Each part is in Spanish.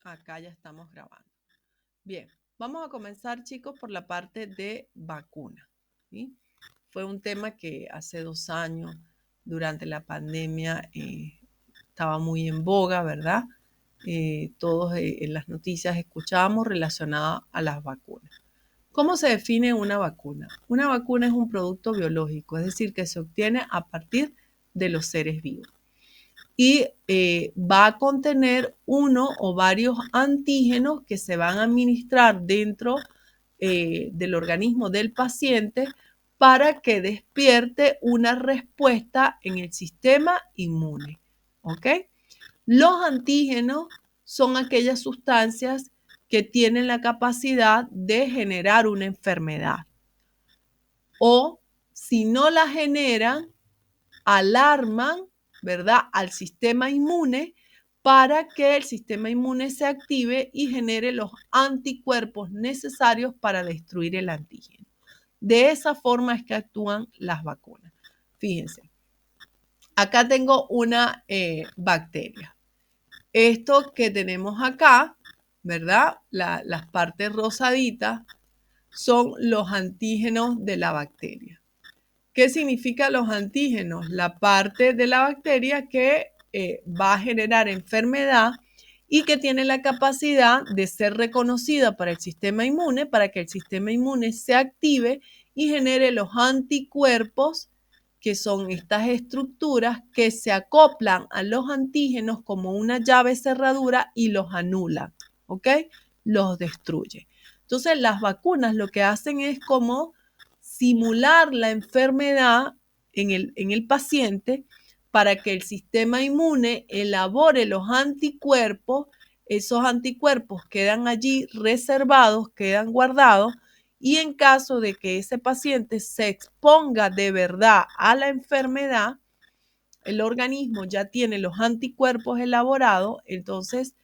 Acá ya estamos grabando. Bien, vamos a comenzar, chicos, por la parte de vacuna. ¿Sí? Fue un tema que hace 2 años, durante la pandemia, estaba muy en boga, ¿verdad? Todos en las noticias escuchábamos relacionado a las vacunas. ¿Cómo se define una vacuna? Una vacuna es un producto biológico, es decir, que se obtiene a partir de los seres vivos. Y va a contener uno o varios antígenos que se van a administrar dentro del organismo del paciente para que despierte una respuesta en el sistema inmune. ¿Ok? Los antígenos son aquellas sustancias que tienen la capacidad de generar una enfermedad. O si no la generan, alarman, ¿verdad?, al sistema inmune para que el sistema inmune se active y genere los anticuerpos necesarios para destruir el antígeno. De esa forma es que actúan las vacunas. Fíjense, acá tengo una bacteria. Esto que tenemos acá, ¿verdad? Las partes rosaditas son los antígenos de la bacteria. ¿Qué significan los antígenos? La parte de la bacteria que va a generar enfermedad y que tiene la capacidad de ser reconocida para el sistema inmune, para que el sistema inmune se active y genere los anticuerpos, que son estas estructuras que se acoplan a los antígenos como una llave cerradura y los anulan, ¿ok? Los destruye. Entonces, las vacunas lo que hacen es como simular la enfermedad en el paciente para que el sistema inmune elabore los anticuerpos. Esos anticuerpos quedan allí reservados, quedan guardados, y en caso de que ese paciente se exponga de verdad a la enfermedad, el organismo ya tiene los anticuerpos elaborados, entonces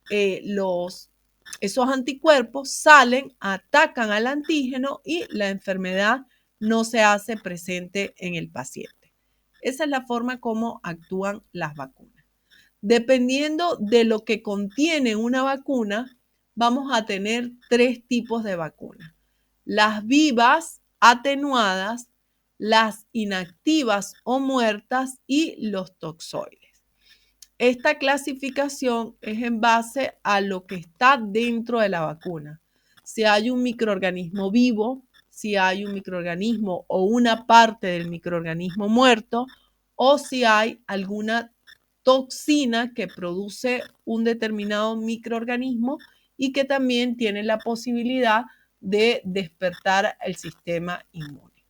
esos anticuerpos salen, atacan al antígeno y la enfermedad no se hace presente en el paciente. Esa es la forma como actúan las vacunas. Dependiendo de lo que contiene una vacuna, vamos a tener 3 tipos de vacunas. Las vivas, atenuadas, las inactivas o muertas y los toxoides. Esta clasificación es en base a lo que está dentro de la vacuna. Si hay un microorganismo vivo, si hay un microorganismo o una parte del microorganismo muerto, o si hay alguna toxina que produce un determinado microorganismo y que también tiene la posibilidad de despertar el sistema inmune.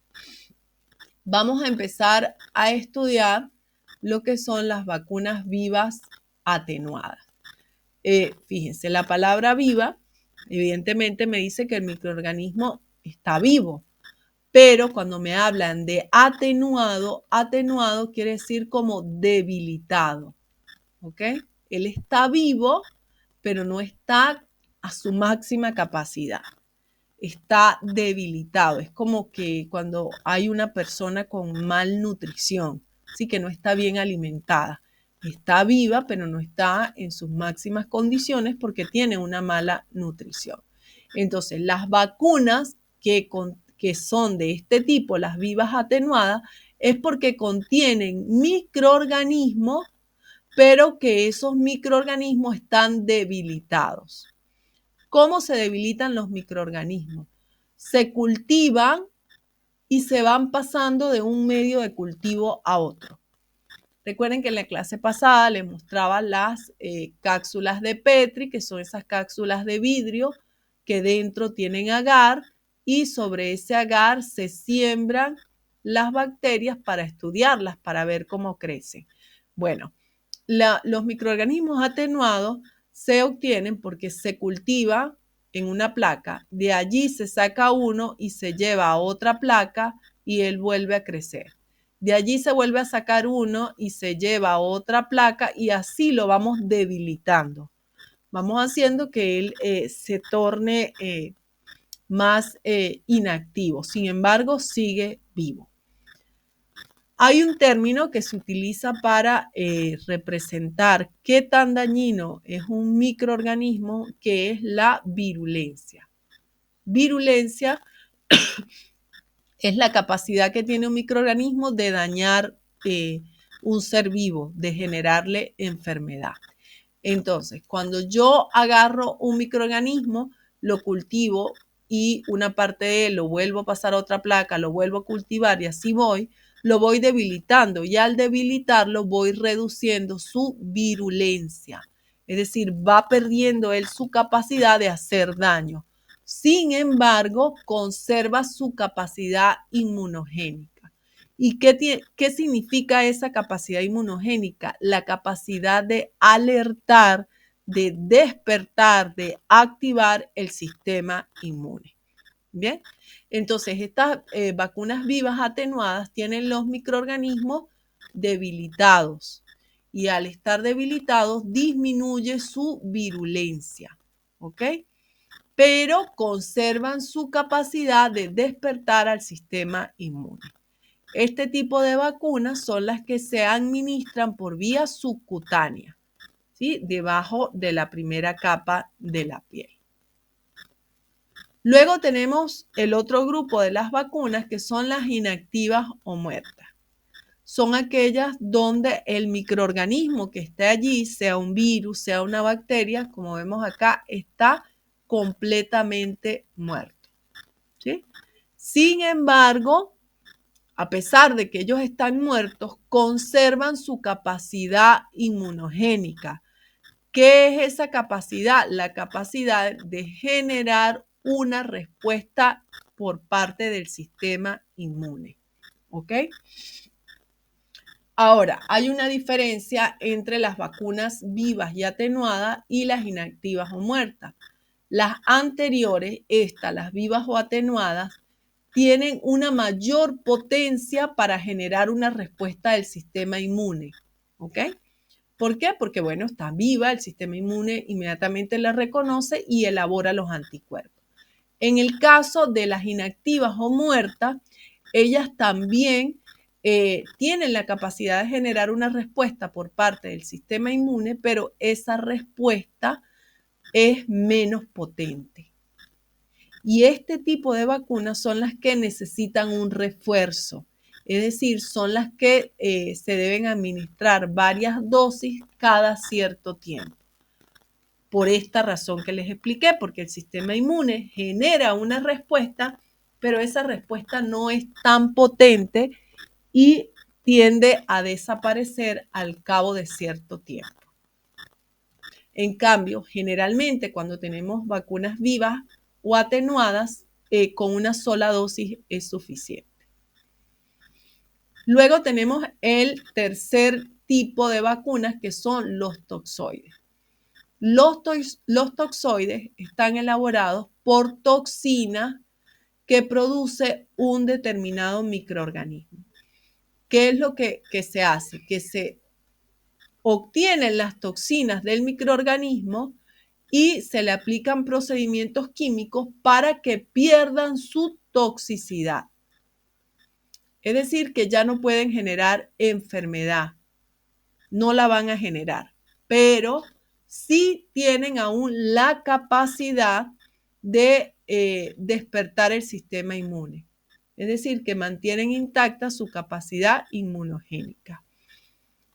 Vamos a empezar a estudiar lo que son las vacunas vivas atenuadas. Fíjense, la palabra viva evidentemente me dice que el microorganismo está vivo, pero cuando me hablan de atenuado, atenuado quiere decir como debilitado, ¿ok? Él está vivo, pero no está a su máxima capacidad. Está debilitado. Es como que cuando hay una persona con malnutrición, sí, que no está bien alimentada. Está viva, pero no está en sus máximas condiciones porque tiene una mala nutrición. Entonces, las vacunas que son de este tipo, las vivas atenuadas, es porque contienen microorganismos, pero que esos microorganismos están debilitados. ¿Cómo se debilitan los microorganismos? Se cultivan y se van pasando de un medio de cultivo a otro. Recuerden que en la clase pasada les mostraba las cápsulas de Petri, que son esas cápsulas de vidrio que dentro tienen agar, y sobre ese agar se siembran las bacterias para estudiarlas, para ver cómo crecen. Bueno, los microorganismos atenuados se obtienen porque se cultiva en una placa, de allí se saca uno y se lleva a otra placa y él vuelve a crecer. De allí se vuelve a sacar uno y se lleva a otra placa y así lo vamos debilitando. Vamos haciendo que él se torne más inactivo. Sin embargo, sigue vivo. Hay un término que se utiliza para representar qué tan dañino es un microorganismo, que es la virulencia. Virulencia es la capacidad que tiene un microorganismo de dañar un ser vivo, de generarle enfermedad. Entonces, cuando yo agarro un microorganismo, lo cultivo y una parte de él lo vuelvo a pasar a otra placa, lo vuelvo a cultivar y así voy, lo voy debilitando y al debilitarlo voy reduciendo su virulencia. Es decir, va perdiendo él su capacidad de hacer daño. Sin embargo, conserva su capacidad inmunogénica. ¿Y qué significa esa capacidad inmunogénica? La capacidad de alertar, de despertar, de activar el sistema inmune. Bien, entonces estas vacunas vivas atenuadas tienen los microorganismos debilitados y al estar debilitados disminuye su virulencia, ¿ok? Pero conservan su capacidad de despertar al sistema inmune. Este tipo de vacunas son las que se administran por vía subcutánea, ¿sí? Debajo de la primera capa de la piel. Luego tenemos el otro grupo de las vacunas que son las inactivas o muertas. Son aquellas donde el microorganismo que esté allí, sea un virus, sea una bacteria, como vemos acá, está completamente muerto, ¿sí? Sin embargo, a pesar de que ellos están muertos, conservan su capacidad inmunogénica. ¿Qué es esa capacidad? La capacidad de generar una respuesta por parte del sistema inmune. ¿Ok? Ahora, hay una diferencia entre las vacunas vivas y atenuadas y las inactivas o muertas. Las anteriores, las vivas o atenuadas, tienen una mayor potencia para generar una respuesta del sistema inmune. ¿Ok? ¿Por qué? Porque, bueno, está viva, el sistema inmune inmediatamente la reconoce y elabora los anticuerpos. En el caso de las inactivas o muertas, ellas también tienen la capacidad de generar una respuesta por parte del sistema inmune, pero esa respuesta es menos potente. Y este tipo de vacunas son las que necesitan un refuerzo, es decir, son las que se deben administrar varias dosis cada cierto tiempo. Por esta razón que les expliqué, porque el sistema inmune genera una respuesta, pero esa respuesta no es tan potente y tiende a desaparecer al cabo de cierto tiempo. En cambio, generalmente cuando tenemos vacunas vivas o atenuadas, con una sola dosis es suficiente. Luego tenemos el tercer tipo de vacunas, que son los toxoides. Los toxoides están elaborados por toxinas que produce un determinado microorganismo. ¿Qué es lo que se hace? Que se obtienen las toxinas del microorganismo y se le aplican procedimientos químicos para que pierdan su toxicidad. Es decir, que ya no pueden generar enfermedad, no la van a generar, pero sí tienen aún la capacidad de despertar el sistema inmune. Es decir, que mantienen intacta su capacidad inmunogénica.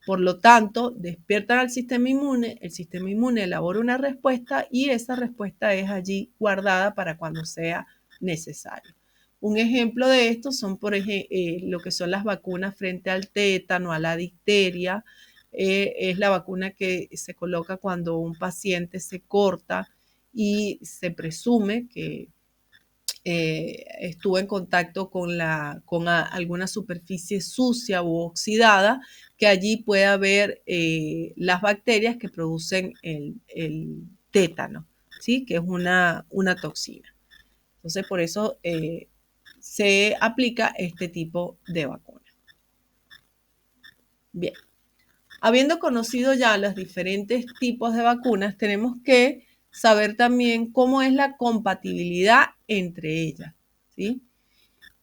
Por lo tanto, despiertan al sistema inmune, el sistema inmune elabora una respuesta y esa respuesta es allí guardada para cuando sea necesario. Un ejemplo de esto son, por ejemplo, lo que son las vacunas frente al tétano, a la difteria. Es la vacuna que se coloca cuando un paciente se corta y se presume que estuvo en contacto con alguna superficie sucia u oxidada, que allí puede haber las bacterias que producen el tétano, ¿sí? Que es una toxina. Entonces, por eso se aplica este tipo de vacuna. Bien, habiendo conocido ya los diferentes tipos de vacunas, tenemos que saber también cómo es la compatibilidad entre ellas, ¿sí?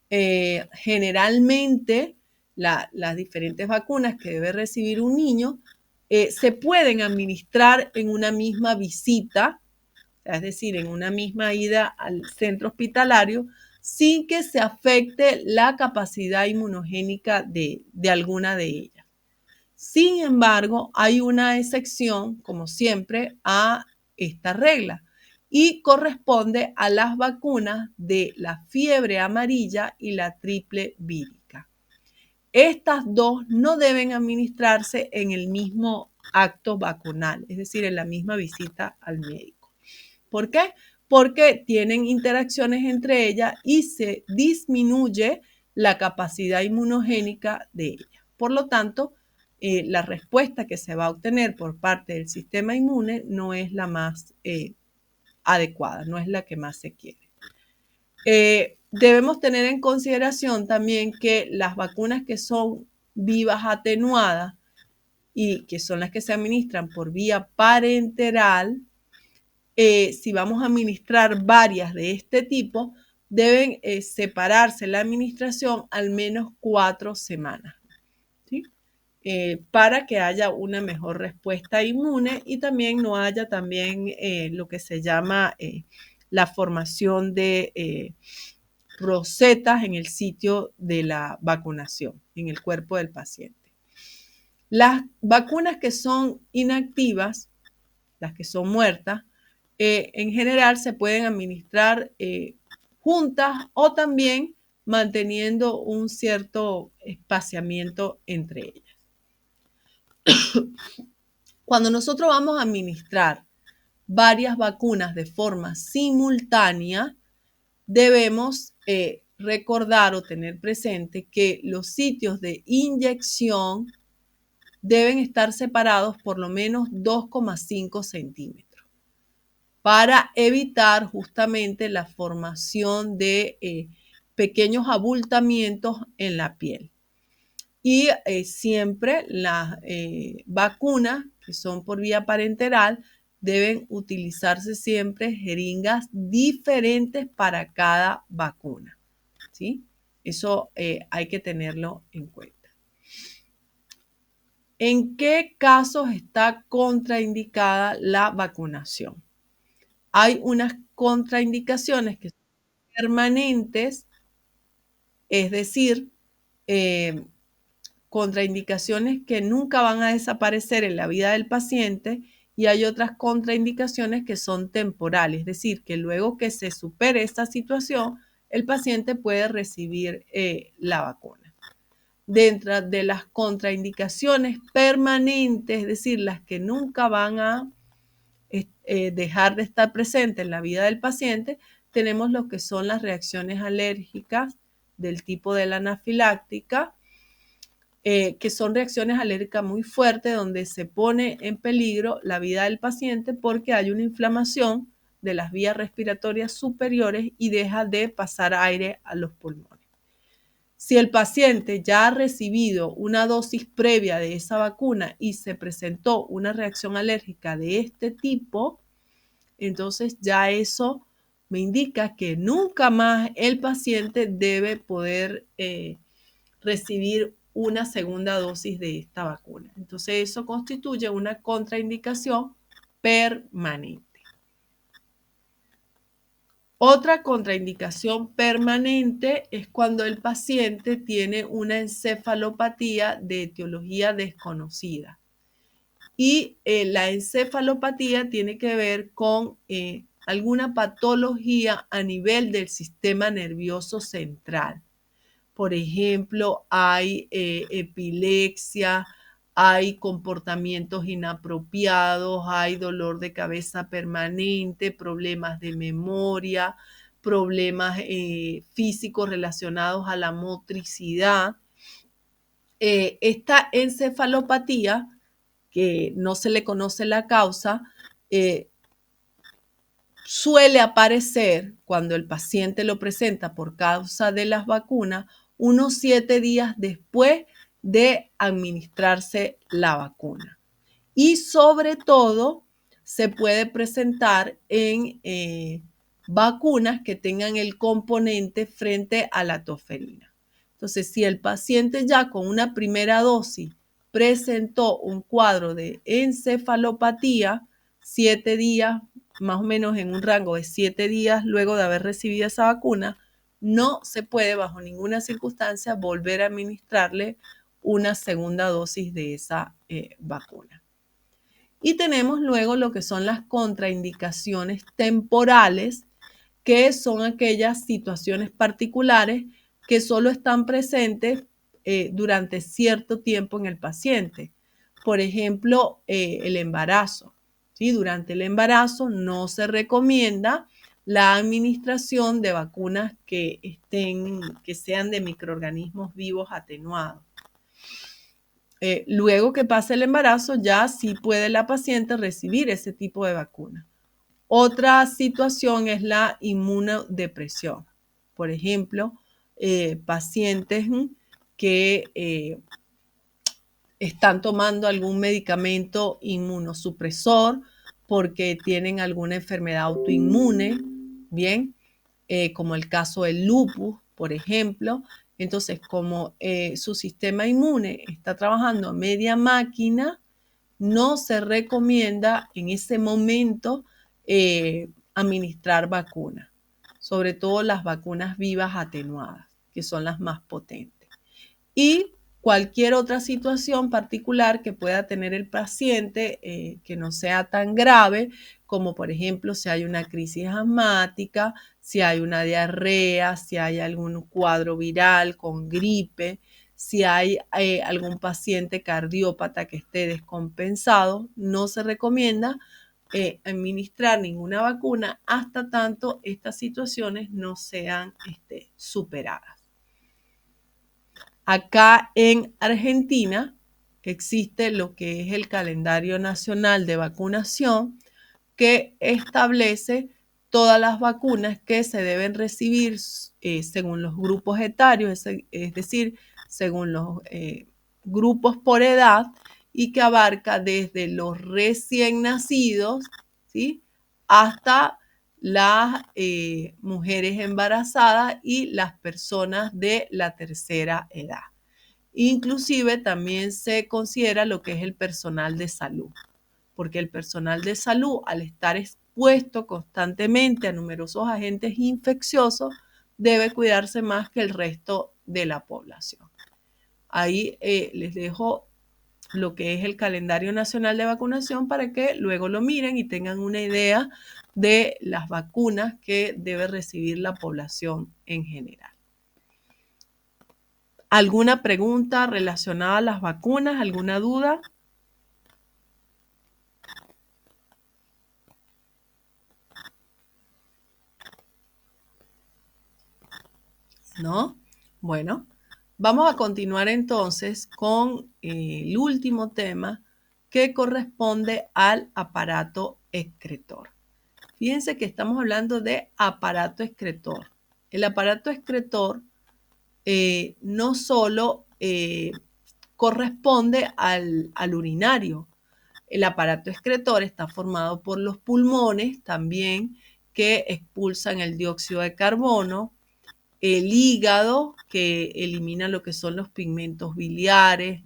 Generalmente las diferentes vacunas que debe recibir un niño se pueden administrar en una misma visita, es decir, en una misma ida al centro hospitalario, sin que se afecte la capacidad inmunogénica de alguna de ellas. Sin embargo, hay una excepción, como siempre, a esta regla y corresponde a las vacunas de la fiebre amarilla y la triple vírica. Estas dos no deben administrarse en el mismo acto vacunal, es decir, en la misma visita al médico. ¿Por qué? Porque tienen interacciones entre ellas y se disminuye la capacidad inmunogénica de ellas. Por lo tanto, la respuesta que se va a obtener por parte del sistema inmune no es la más adecuada, no es la que más se quiere. Debemos tener en consideración también que las vacunas que son vivas atenuadas y que son las que se administran por vía parenteral, si vamos a administrar varias de este tipo, deben separarse la administración al menos 4 semanas, ¿sí? Para que haya una mejor respuesta inmune y también no haya también lo que se llama la formación de rosetas en el sitio de la vacunación, en el cuerpo del paciente. Las vacunas que son inactivas, las que son muertas, en general se pueden administrar juntas o también manteniendo un cierto espaciamiento entre ellas. Cuando nosotros vamos a administrar varias vacunas de forma simultánea, debemos recordar o tener presente que los sitios de inyección deben estar separados por lo menos 2,5 centímetros para evitar justamente la formación de pequeños abultamientos en la piel. Y siempre las vacunas que son por vía parenteral deben utilizarse siempre jeringas diferentes para cada vacuna, ¿sí? Eso hay que tenerlo en cuenta. ¿En qué casos está contraindicada la vacunación? Hay unas contraindicaciones que son permanentes, es decir, contraindicaciones que nunca van a desaparecer en la vida del paciente, y hay otras contraindicaciones que son temporales, es decir, que luego que se supere esta situación, el paciente puede recibir la vacuna. Dentro de las contraindicaciones permanentes, es decir, las que nunca van a dejar de estar presentes en la vida del paciente, tenemos lo que son las reacciones alérgicas del tipo de la anafiláctica, que son reacciones alérgicas muy fuertes donde se pone en peligro la vida del paciente porque hay una inflamación de las vías respiratorias superiores y deja de pasar aire a los pulmones. Si el paciente ya ha recibido una dosis previa de esa vacuna y se presentó una reacción alérgica de este tipo, entonces ya eso me indica que nunca más el paciente debe poder recibir una segunda dosis de esta vacuna. Entonces eso constituye una contraindicación permanente. Otra contraindicación permanente es cuando el paciente tiene una encefalopatía de etiología desconocida. Y la encefalopatía tiene que ver con alguna patología a nivel del sistema nervioso central. Por ejemplo, hay epilepsia, hay comportamientos inapropiados, hay dolor de cabeza permanente, problemas de memoria, problemas físicos relacionados a la motricidad. Esta encefalopatía, que no se le conoce la causa, suele aparecer cuando el paciente lo presenta por causa de las vacunas unos 7 días después de administrarse la vacuna. Y sobre todo se puede presentar en vacunas que tengan el componente frente a la toferina. Entonces, si el paciente ya con una primera dosis presentó un cuadro de encefalopatía, 7 días, más o menos en un rango de 7 días luego de haber recibido esa vacuna, no se puede bajo ninguna circunstancia volver a administrarle una segunda dosis de esa vacuna. Y tenemos luego lo que son las contraindicaciones temporales, que son aquellas situaciones particulares que solo están presentes durante cierto tiempo en el paciente. Por ejemplo, el embarazo. ¿Sí? Durante el embarazo no se recomienda la administración de vacunas que sean de microorganismos vivos atenuados. Luego que pase el embarazo, ya sí puede la paciente recibir ese tipo de vacuna. Otra situación es la inmunodepresión. Por ejemplo, pacientes que están tomando algún medicamento inmunosupresor porque tienen alguna enfermedad autoinmune, bien, como el caso del lupus, por ejemplo. Entonces, como su sistema inmune está trabajando a media máquina, no se recomienda en ese momento administrar vacunas, sobre todo las vacunas vivas atenuadas, que son las más potentes. Y cualquier otra situación particular que pueda tener el paciente que no sea tan grave, como por ejemplo si hay una crisis asmática, si hay una diarrea, si hay algún cuadro viral con gripe, si hay algún paciente cardiópata que esté descompensado, no se recomienda administrar ninguna vacuna hasta tanto estas situaciones no sean superadas. Acá en Argentina existe lo que es el calendario nacional de vacunación, que establece todas las vacunas que se deben recibir según los grupos etarios, es decir, según los grupos por edad, y que abarca desde los recién nacidos, ¿sí?, hasta las mujeres embarazadas y las personas de la tercera edad. Inclusive también se considera lo que es el personal de salud, porque el personal de salud, al estar expuesto constantemente a numerosos agentes infecciosos, debe cuidarse más que el resto de la población. Ahí les dejo lo que es el calendario nacional de vacunación para que luego lo miren y tengan una idea de las vacunas que debe recibir la población en general. ¿Alguna pregunta relacionada a las vacunas? ¿Alguna duda? ¿No? Bueno, vamos a continuar entonces con el último tema, que corresponde al aparato excretor. Fíjense que estamos hablando de aparato excretor. El aparato excretor no solo corresponde al urinario. El aparato excretor está formado por los pulmones también, que expulsan el dióxido de carbono, el hígado, que elimina lo que son los pigmentos biliares,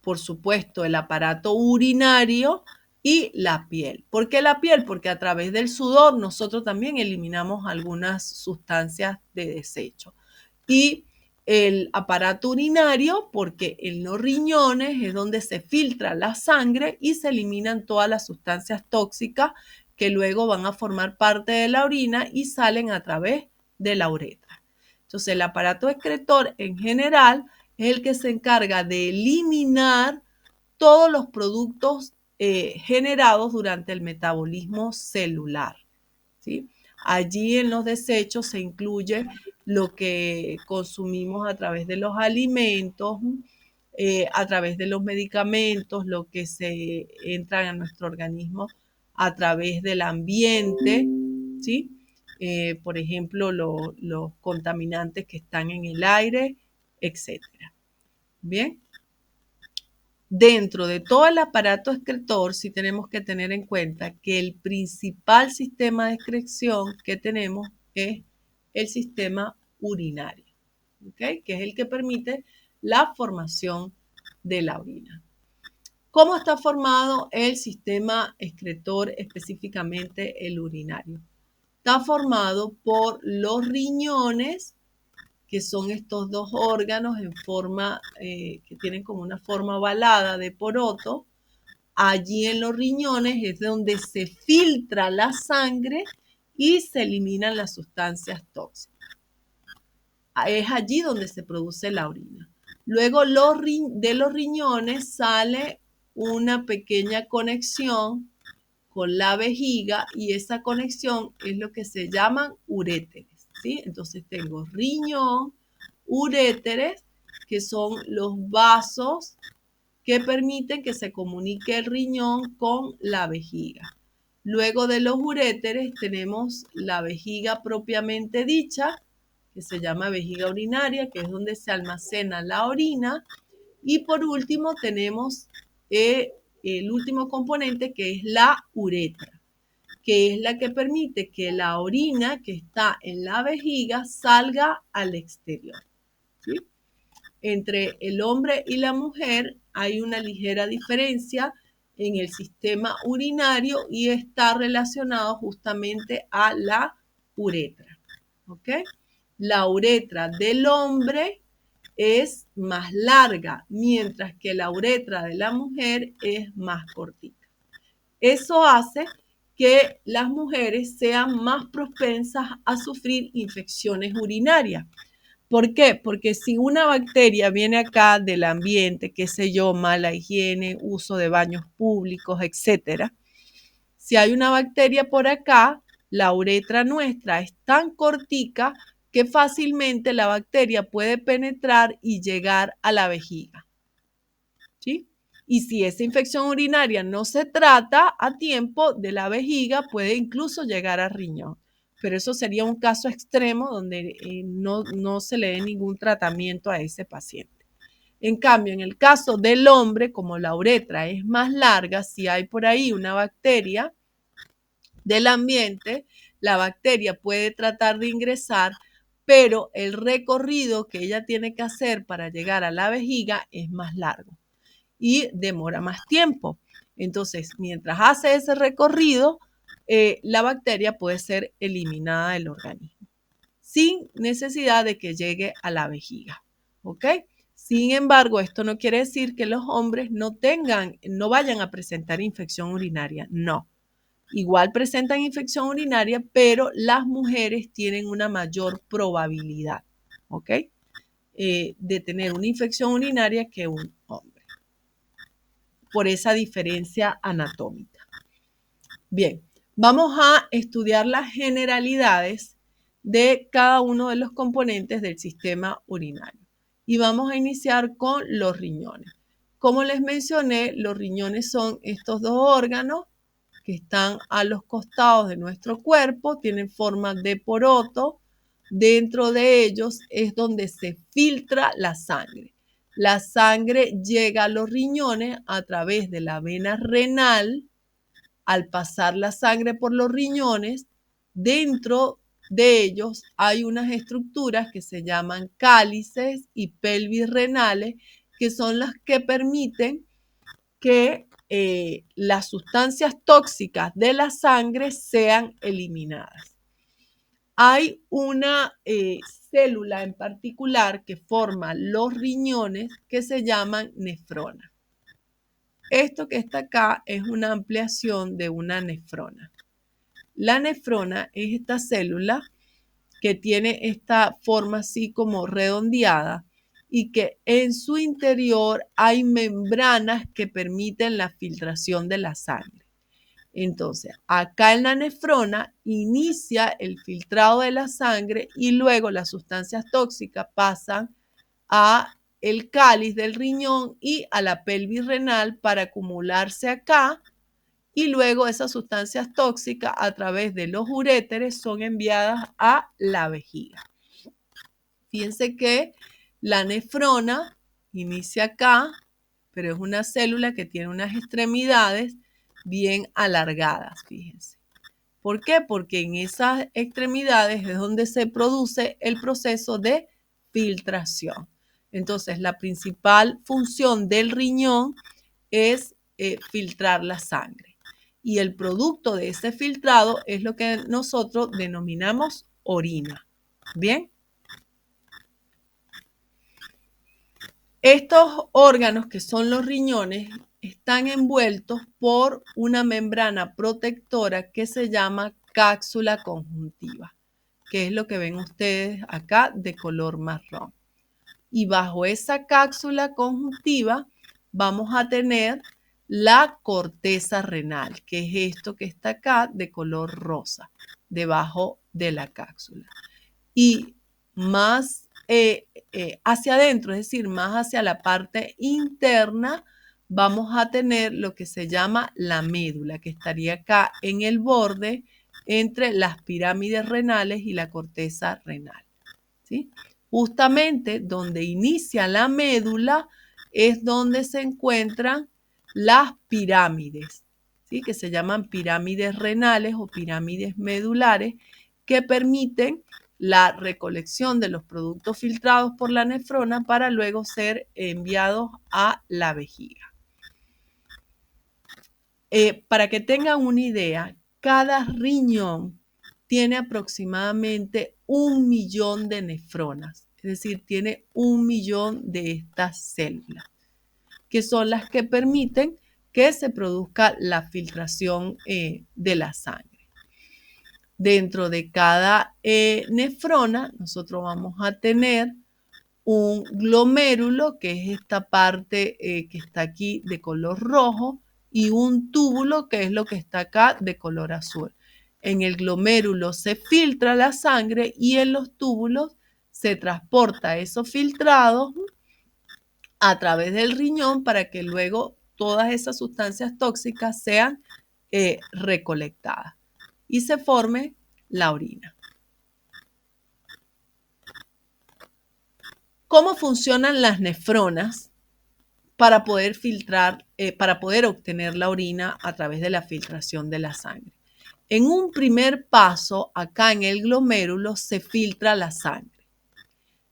por supuesto, el aparato urinario y la piel. ¿Por qué la piel? Porque a través del sudor nosotros también eliminamos algunas sustancias de desecho. Y el aparato urinario, porque en los riñones es donde se filtra la sangre y se eliminan todas las sustancias tóxicas que luego van a formar parte de la orina y salen a través de la uretra. Entonces, el aparato excretor en general es el que se encarga de eliminar todos los productos generados durante el metabolismo celular, ¿sí? Allí en los desechos se incluye lo que consumimos a través de los alimentos, a través de los medicamentos, lo que se entra en nuestro organismo a través del ambiente, ¿sí? Por ejemplo, los contaminantes que están en el aire, etcétera. Bien. Dentro de todo el aparato excretor, sí tenemos que tener en cuenta que el principal sistema de excreción que tenemos es el sistema urinario. ¿ok? Que es el que permite la formación de la orina. ¿Cómo está formado el sistema excretor, específicamente el urinario? Está formado por los riñones, que son estos dos órganos en forma, que tienen como una forma ovalada de poroto. Allí en los riñones es donde se filtra la sangre y se eliminan las sustancias tóxicas. Es allí donde se produce la orina. Luego de los riñones sale una pequeña conexión con la vejiga y esa conexión es lo que se llaman uréteres, ¿sí? Entonces tengo riñón, uréteres, que son los vasos que permiten que se comunique el riñón con la vejiga. Luego de los uréteres tenemos la vejiga propiamente dicha, que se llama vejiga urinaria, que es donde se almacena la orina. Y por último tenemos el último componente, que es la uretra, que es la que permite que la orina que está en la vejiga salga al exterior, ¿sí? Entre el hombre y la mujer hay una ligera diferencia en el sistema urinario y está relacionado justamente a la uretra, ¿ok? La uretra del hombre es más larga, mientras que la uretra de la mujer es más cortita. Eso hace que las mujeres sean más propensas a sufrir infecciones urinarias. ¿Por qué? Porque si una bacteria viene acá del ambiente, qué sé yo, mala higiene, uso de baños públicos, etcétera, si hay una bacteria por acá, la uretra nuestra es tan cortica que fácilmente la bacteria puede penetrar y llegar a la vejiga, ¿sí? Y si esa infección urinaria no se trata a tiempo de la vejiga, puede incluso llegar al riñón. Pero eso sería un caso extremo donde no se le dé ningún tratamiento a ese paciente. En cambio, en el caso del hombre, como la uretra es más larga, si hay por ahí una bacteria del ambiente, la bacteria puede tratar de ingresar, pero el recorrido que ella tiene que hacer para llegar a la vejiga es más largo y demora más tiempo. Entonces, mientras hace ese recorrido, la bacteria puede ser eliminada del organismo sin necesidad de que llegue a la vejiga, ¿ok? Sin embargo, esto no quiere decir que los hombres no vayan a presentar infección urinaria, no. Igual presentan infección urinaria, pero las mujeres tienen una mayor probabilidad, ¿ok? De tener una infección urinaria que un hombre, por esa diferencia anatómica. Bien, vamos a estudiar las generalidades de cada uno de los componentes del sistema urinario. Y vamos a iniciar con los riñones. Como les mencioné, los riñones son estos dos órganos que están a los costados de nuestro cuerpo, tienen forma de poroto. Dentro de ellos es donde se filtra la sangre. La sangre llega a los riñones a través de la vena renal. Al pasar la sangre por los riñones, dentro de ellos hay unas estructuras que se llaman cálices y pelvis renales, que son las que permiten que las sustancias tóxicas de la sangre sean eliminadas. Hay una célula en particular que forma los riñones que se llaman nefrona. Esto que está acá es una ampliación de una nefrona. La nefrona es esta célula que tiene esta forma así como redondeada y que en su interior hay membranas que permiten la filtración de la sangre. Entonces, acá en la nefrona inicia el filtrado de la sangre y luego las sustancias tóxicas pasan a el cáliz del riñón y a la pelvis renal para acumularse acá, y luego esas sustancias tóxicas a través de los uréteres son enviadas a la vejiga. Fíjense que la nefrona inicia acá, pero es una célula que tiene unas extremidades bien alargadas, fíjense. ¿Por qué? Porque en esas extremidades es donde se produce el proceso de filtración. Entonces, la principal función del riñón es filtrar la sangre. Y el producto de ese filtrado es lo que nosotros denominamos orina. ¿Bien? Estos órganos, que son los riñones, están envueltos por una membrana protectora que se llama cápsula conjuntiva, que es lo que ven ustedes acá de color marrón. Y bajo esa cápsula conjuntiva vamos a tener la corteza renal, que es esto que está acá de color rosa, debajo de la cápsula. Y más hacia adentro, es decir, más hacia la parte interna, vamos a tener lo que se llama la médula, que estaría acá en el borde entre las pirámides renales y la corteza renal, ¿sí? Justamente donde inicia la médula es donde se encuentran las pirámides, ¿sí? Que se llaman pirámides renales o pirámides medulares, que permiten la recolección de los productos filtrados por la nefrona para luego ser enviados a la vejiga. Para que tengan una idea, cada riñón tiene aproximadamente 1 millón de nefronas, es decir, tiene 1 millón de estas células, que son las que permiten que se produzca la filtración de la sangre. Dentro de cada nefrona, nosotros vamos a tener un glomérulo, que es esta parte que está aquí de color rojo, y un túbulo, que es lo que está acá de color azul. En el glomérulo se filtra la sangre y en los túbulos se transporta esos filtrados a través del riñón para que luego todas esas sustancias tóxicas sean recolectadas y se forme la orina. ¿Cómo funcionan las nefronas para poder filtrar, para poder obtener la orina a través de la filtración de la sangre? En un primer paso, acá en el glomérulo se filtra la sangre.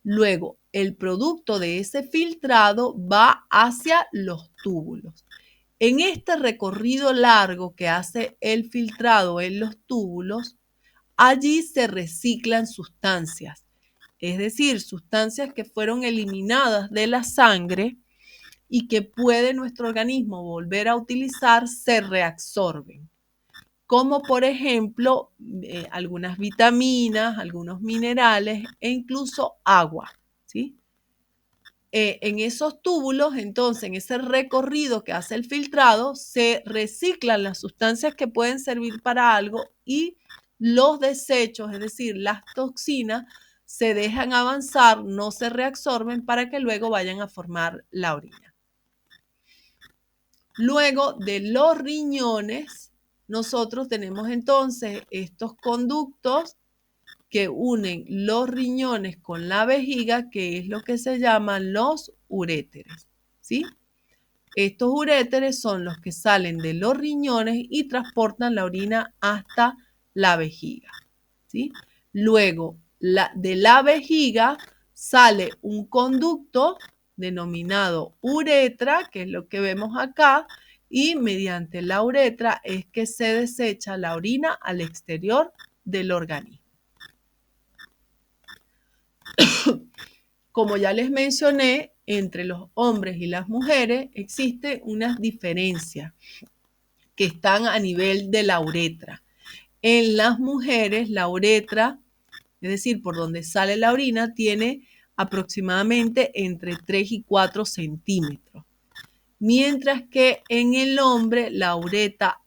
Luego, el producto de ese filtrado va hacia los túbulos. En este recorrido largo que hace el filtrado en los túbulos, allí se reciclan sustancias, es decir, sustancias que fueron eliminadas de la sangre y que puede nuestro organismo volver a utilizar, se reabsorben, como por ejemplo algunas vitaminas, algunos minerales e incluso agua, ¿sí? En esos túbulos, entonces, en ese recorrido que hace el filtrado, se reciclan las sustancias que pueden servir para algo y los desechos, es decir, las toxinas, se dejan avanzar, no se reabsorben para que luego vayan a formar la orina. Luego de los riñones, nosotros tenemos entonces estos conductos que unen los riñones con la vejiga, que es lo que se llaman los uréteres, ¿sí? Estos uréteres son los que salen de los riñones y transportan la orina hasta la vejiga, ¿sí? Luego, de la vejiga sale un conducto denominado uretra, que es lo que vemos acá, y mediante la uretra es que se desecha la orina al exterior del organismo. Como ya les mencioné, entre los hombres y las mujeres existen unas diferencias que están a nivel de la uretra. En las mujeres, la uretra, es decir, por donde sale la orina, tiene aproximadamente entre 3 y 4 centímetros. Mientras que en el hombre, la uretra,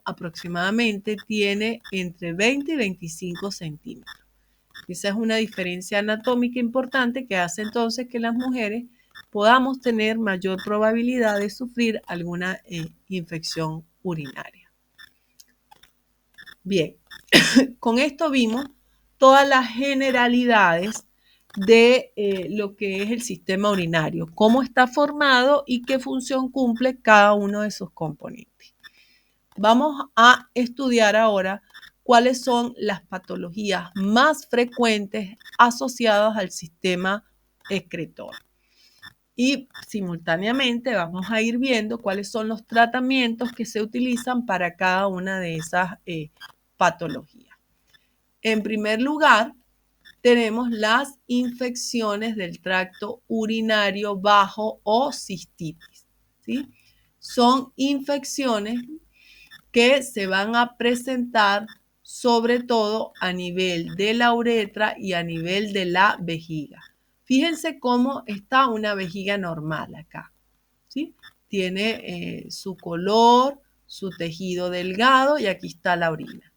aproximadamente tiene entre 20 y 25 centímetros. Esa es una diferencia anatómica importante que hace entonces que las mujeres podamos tener mayor probabilidad de sufrir alguna infección urinaria. Bien, con esto vimos todas las generalidades de lo que es el sistema urinario, cómo está formado y qué función cumple cada uno de sus componentes. Vamos a estudiar ahora cuáles son las patologías más frecuentes asociadas al sistema excretor. Y simultáneamente vamos a ir viendo cuáles son los tratamientos que se utilizan para cada una de esas patologías. En primer lugar, tenemos las infecciones del tracto urinario bajo o cistitis, ¿sí? Son infecciones que se van a presentar sobre todo a nivel de la uretra y a nivel de la vejiga. Fíjense cómo está una vejiga normal acá, ¿sí? Tiene su color, su tejido delgado y aquí está la orina.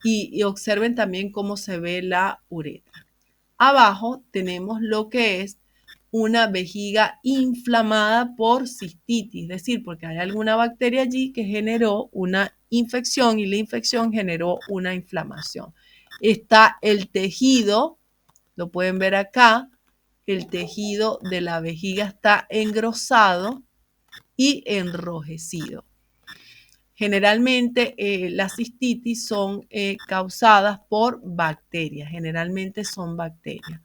Y observen también cómo se ve la uretra. Abajo tenemos lo que es una vejiga inflamada por cistitis, es decir, porque hay alguna bacteria allí que generó una infección y la infección generó una inflamación. Está el tejido, lo pueden ver acá, el tejido de la vejiga está engrosado y enrojecido. Generalmente las cistitis son causadas por bacterias, generalmente son bacterias.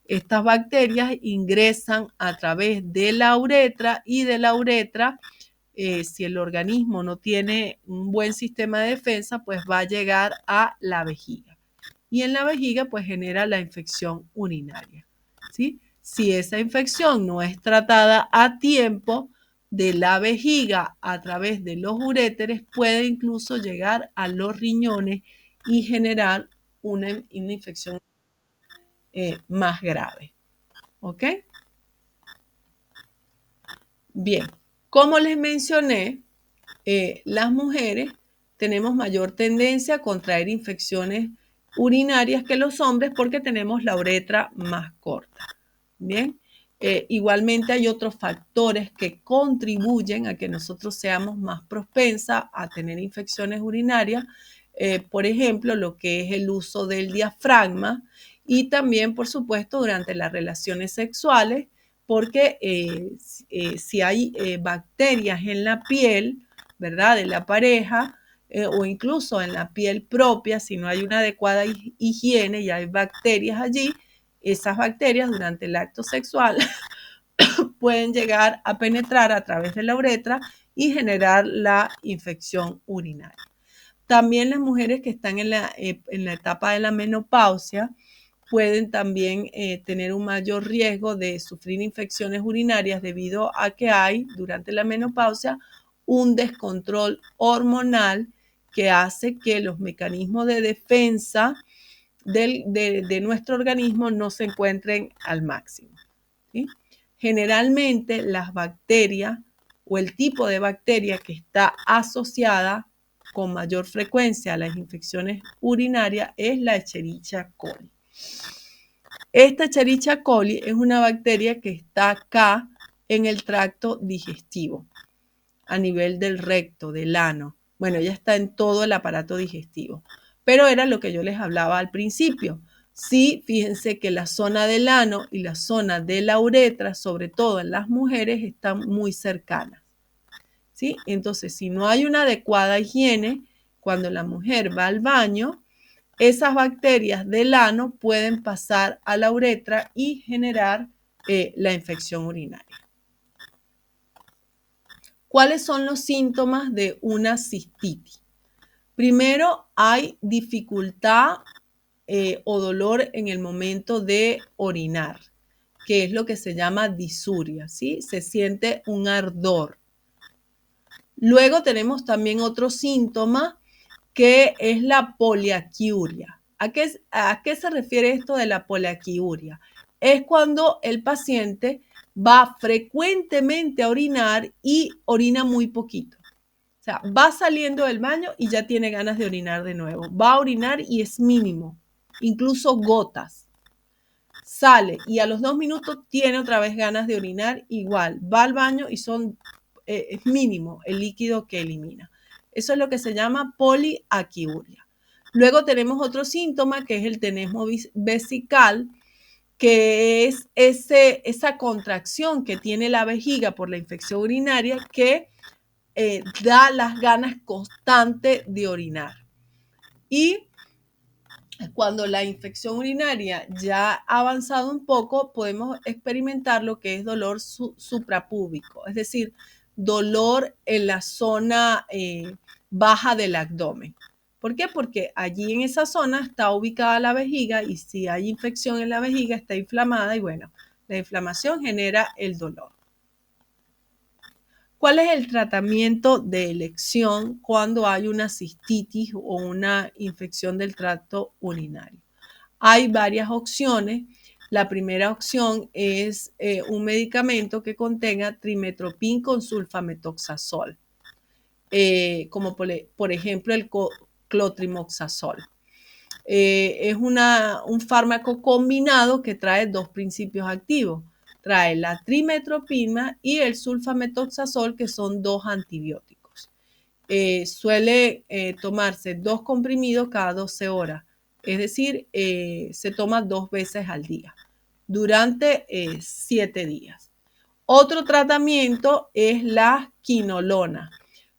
Estas bacterias ingresan a través de la uretra y de la uretra, si el organismo no tiene un buen sistema de defensa, pues va a llegar a la vejiga. Y en la vejiga pues genera la infección urinaria, ¿sí? Si esa infección no es tratada a tiempo, de la vejiga a través de los uréteres puede incluso llegar a los riñones y generar una infección más grave. ¿Ok? Bien, como les mencioné, las mujeres tenemos mayor tendencia a contraer infecciones urinarias que los hombres porque tenemos la uretra más corta. Bien, igualmente hay otros factores que contribuyen a que nosotros seamos más propensas a tener infecciones urinarias, por ejemplo, lo que es el uso del diafragma y también, por supuesto, durante las relaciones sexuales, porque si hay bacterias en la piel, ¿verdad?, de la pareja, o incluso en la piel propia, si no hay una adecuada higiene y hay bacterias allí, esas bacterias durante el acto sexual pueden llegar a penetrar a través de la uretra y generar la infección urinaria. También las mujeres que están en la etapa de la menopausia pueden también tener un mayor riesgo de sufrir infecciones urinarias debido a que hay durante la menopausia un descontrol hormonal que hace que los mecanismos de defensa de nuestro organismo no se encuentren al máximo, ¿sí? Generalmente las bacterias o el tipo de bacteria que está asociada con mayor frecuencia a las infecciones urinarias es la Escherichia coli. Esta Escherichia coli es una bacteria que está acá en el tracto digestivo, a nivel del recto, del ano. Bueno, ella está en todo el aparato digestivo, pero era lo que yo les hablaba al principio. Sí, fíjense que la zona del ano y la zona de la uretra, sobre todo en las mujeres, están muy cercanas, ¿sí? Entonces, si no hay una adecuada higiene, cuando la mujer va al baño, esas bacterias del ano pueden pasar a la uretra y generar la infección urinaria. ¿Cuáles son los síntomas de una cistitis? Primero, hay dificultad o dolor en el momento de orinar, que es lo que se llama disuria, ¿sí? Se siente un ardor. Luego tenemos también otro síntoma que es la poliaquiuria. ¿A qué se refiere esto de la poliaquiuria? Es cuando el paciente va frecuentemente a orinar y orina muy poquito. O sea, va saliendo del baño y ya tiene ganas de orinar de nuevo. Va a orinar y es mínimo, incluso gotas. Sale y a los 2 minutos tiene otra vez ganas de orinar igual. Va al baño y es mínimo el líquido que elimina. Eso es lo que se llama poliaquiuria. Luego tenemos otro síntoma que es el tenesmo vesical, que es esa contracción que tiene la vejiga por la infección urinaria que da las ganas constantes de orinar. Y cuando la infección urinaria ya ha avanzado un poco, podemos experimentar lo que es dolor suprapúbico, es decir, dolor en la zona baja del abdomen. ¿Por qué? Porque allí en esa zona está ubicada la vejiga y si hay infección en la vejiga está inflamada y bueno, la inflamación genera el dolor. ¿Cuál es el tratamiento de elección cuando hay una cistitis o una infección del tracto urinario? Hay varias opciones. La primera opción es un medicamento que contenga trimestoprim con sulfamethoxazol, como por ejemplo el clotrimoxazol. Es un fármaco combinado que trae dos principios activos. Trae la trimestoprim y el sulfamethoxazol, que son dos antibióticos. Suele tomarse 2 comprimidos cada 12 horas. Es decir, se toma 2 veces al día durante 7 días. Otro tratamiento es la quinolona,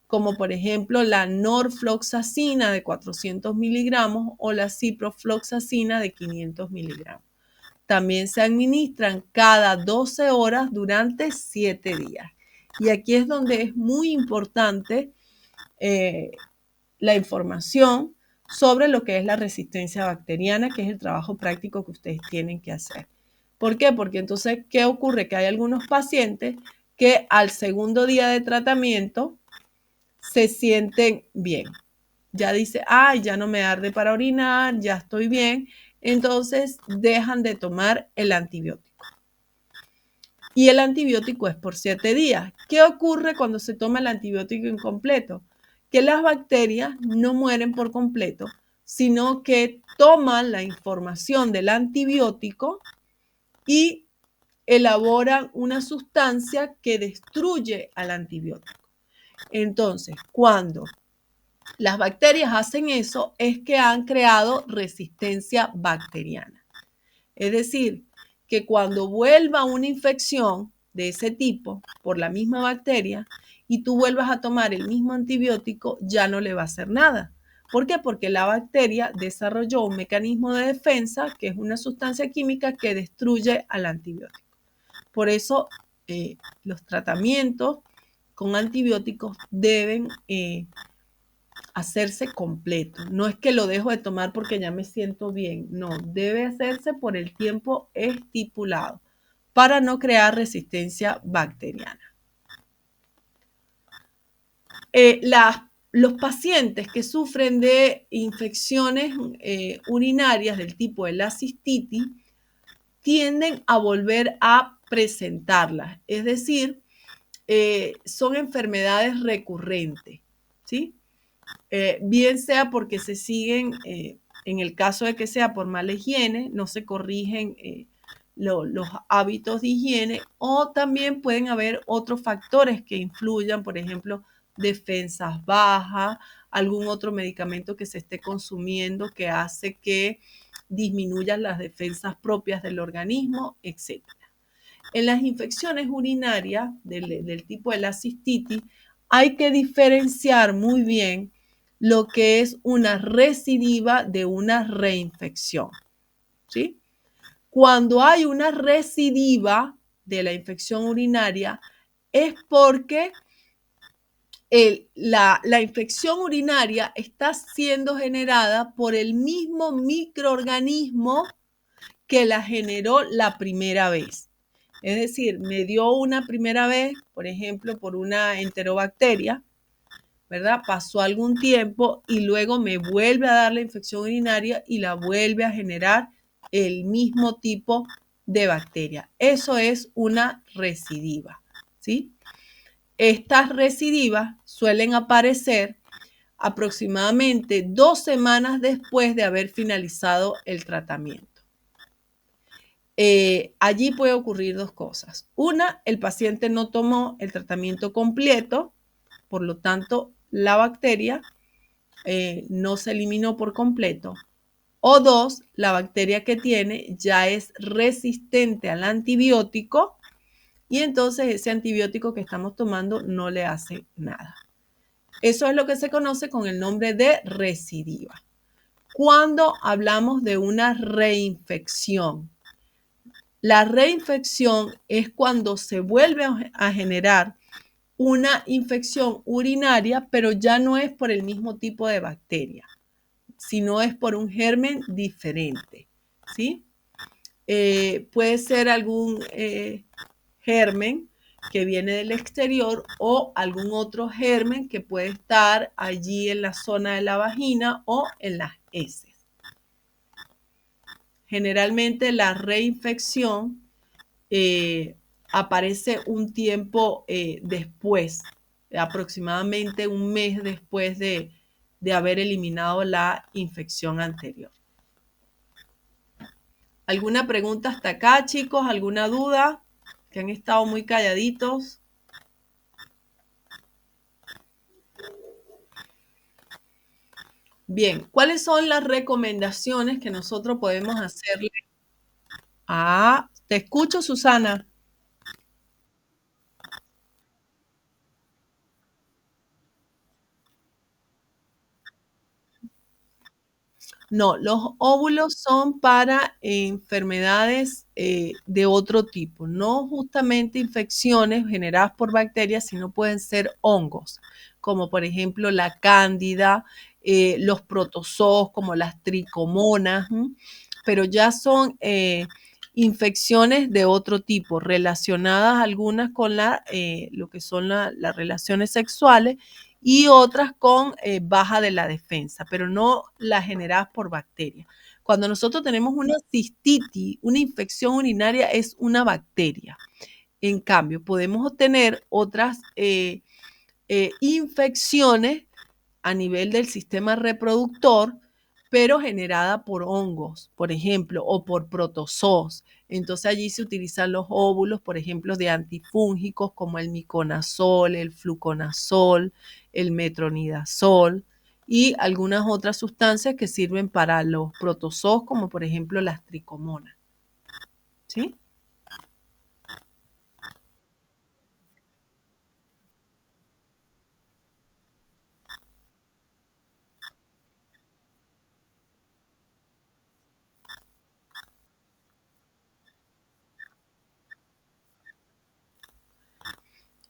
como por ejemplo la norfloxacina de 400 miligramos o la ciprofloxacina de 500 miligramos. También se administran cada 12 horas durante 7 días. Y aquí es donde es muy importante la información sobre lo que es la resistencia bacteriana, que es el trabajo práctico que ustedes tienen que hacer. ¿Por qué? Porque entonces, ¿qué ocurre? Que hay algunos pacientes que al segundo día de tratamiento se sienten bien. Ya dice, ay, ya no me arde para orinar, ya estoy bien. Entonces dejan de tomar el antibiótico. Y el antibiótico es por 7 días. ¿Qué ocurre cuando se toma el antibiótico incompleto? Que las bacterias no mueren por completo, sino que toman la información del antibiótico y elaboran una sustancia que destruye al antibiótico. Entonces, cuando las bacterias hacen eso, es que han creado resistencia bacteriana. Es decir, que cuando vuelva una infección de ese tipo por la misma bacteria y tú vuelvas a tomar el mismo antibiótico, ya no le va a hacer nada. ¿Por qué? Porque la bacteria desarrolló un mecanismo de defensa que es una sustancia química que destruye al antibiótico. Por eso los tratamientos con antibióticos deben hacerse completo. No es que lo dejo de tomar porque ya me siento bien. No, debe hacerse por el tiempo estipulado para no crear resistencia bacteriana. Los pacientes que sufren de infecciones urinarias del tipo de la cistitis tienden a volver a presentarlas, es decir, son enfermedades recurrentes, ¿sí? Bien sea porque se siguen, en el caso de que sea por mala higiene, no se corrigen los hábitos de higiene, o también pueden haber otros factores que influyan, por ejemplo, defensas bajas, algún otro medicamento que se esté consumiendo que hace que disminuyan las defensas propias del organismo, etc. En las infecciones urinarias del tipo de la cistitis, hay que diferenciar muy bien lo que es una recidiva de una reinfección, ¿sí? Cuando hay una recidiva de la infección urinaria es porque la infección urinaria está siendo generada por el mismo microorganismo que la generó la primera vez. Es decir, me dio una primera vez, por ejemplo, por una enterobacteria, ¿verdad? Pasó algún tiempo y luego me vuelve a dar la infección urinaria y la vuelve a generar el mismo tipo de bacteria. Eso es una recidiva, ¿sí? Estas recidivas suelen aparecer aproximadamente 2 semanas después de haber finalizado el tratamiento. Allí puede ocurrir 2 cosas. Una, el paciente no tomó el tratamiento completo, por lo tanto, la bacteria no se eliminó por completo. O 2, la bacteria que tiene ya es resistente al antibiótico y entonces ese antibiótico que estamos tomando no le hace nada. Eso es lo que se conoce con el nombre de recidiva. cuando hablamos de una reinfección. La reinfección es cuando se vuelve a generar una infección urinaria, pero ya no es por el mismo tipo de bacteria, sino es por un germen diferente, ¿sí? Puede ser algún germen que viene del exterior o algún otro germen que puede estar allí en la zona de la vagina o en las heces. Generalmente la reinfección aparece un tiempo después, aproximadamente un mes después de haber eliminado la infección anterior. ¿Alguna pregunta hasta acá, chicos? ¿Alguna duda? Que han estado muy calladitos. Bien, ¿cuáles son las recomendaciones que nosotros podemos hacerle? Ah, te escucho, Susana. No, los óvulos son para enfermedades de otro tipo, no justamente infecciones generadas por bacterias, sino pueden ser hongos, como por ejemplo la cándida, los protozoos, como las tricomonas, pero ya son infecciones de otro tipo, relacionadas algunas con lo que son las relaciones sexuales y otras con baja de la defensa, pero no las generadas por bacterias. Cuando nosotros tenemos una cistitis, una infección urinaria es una bacteria. En cambio, podemos tener otras infecciones a nivel del sistema reproductor, pero generada por hongos, por ejemplo, o por protozoos. Entonces allí se utilizan los óvulos, por ejemplo, de antifúngicos como el miconazol, el fluconazol, el metronidazol y algunas otras sustancias que sirven para los protozoos, como por ejemplo las tricomonas. ¿Sí?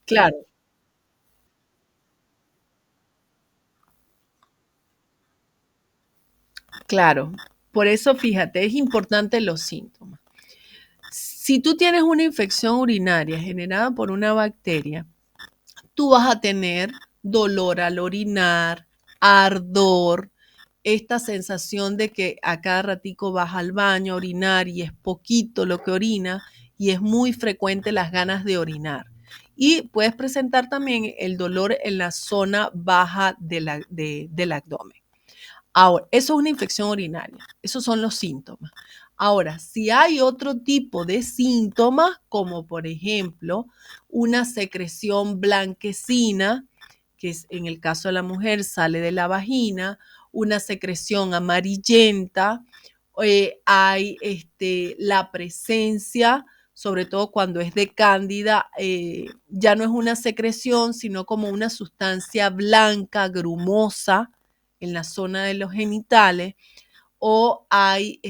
Claro, claro. Por eso, fíjate, es importante los síntomas. Si tú tienes una infección urinaria generada por una bacteria, tú vas a tener dolor al orinar, ardor, esta sensación de que a cada ratico vas al baño a orinar y es poquito lo que orina y es muy frecuente las ganas de orinar. Y puedes presentar también el dolor en la zona baja del abdomen. Ahora, eso es una infección urinaria. Esos son los síntomas. Ahora, si hay otro tipo de síntomas, como por ejemplo una secreción blanquecina, que es, en el caso de la mujer sale de la vagina, una secreción amarillenta, hay la presencia, sobre todo cuando es de cándida, ya no es una secreción, sino como una sustancia blanca, grumosa, en la zona de los genitales, o hay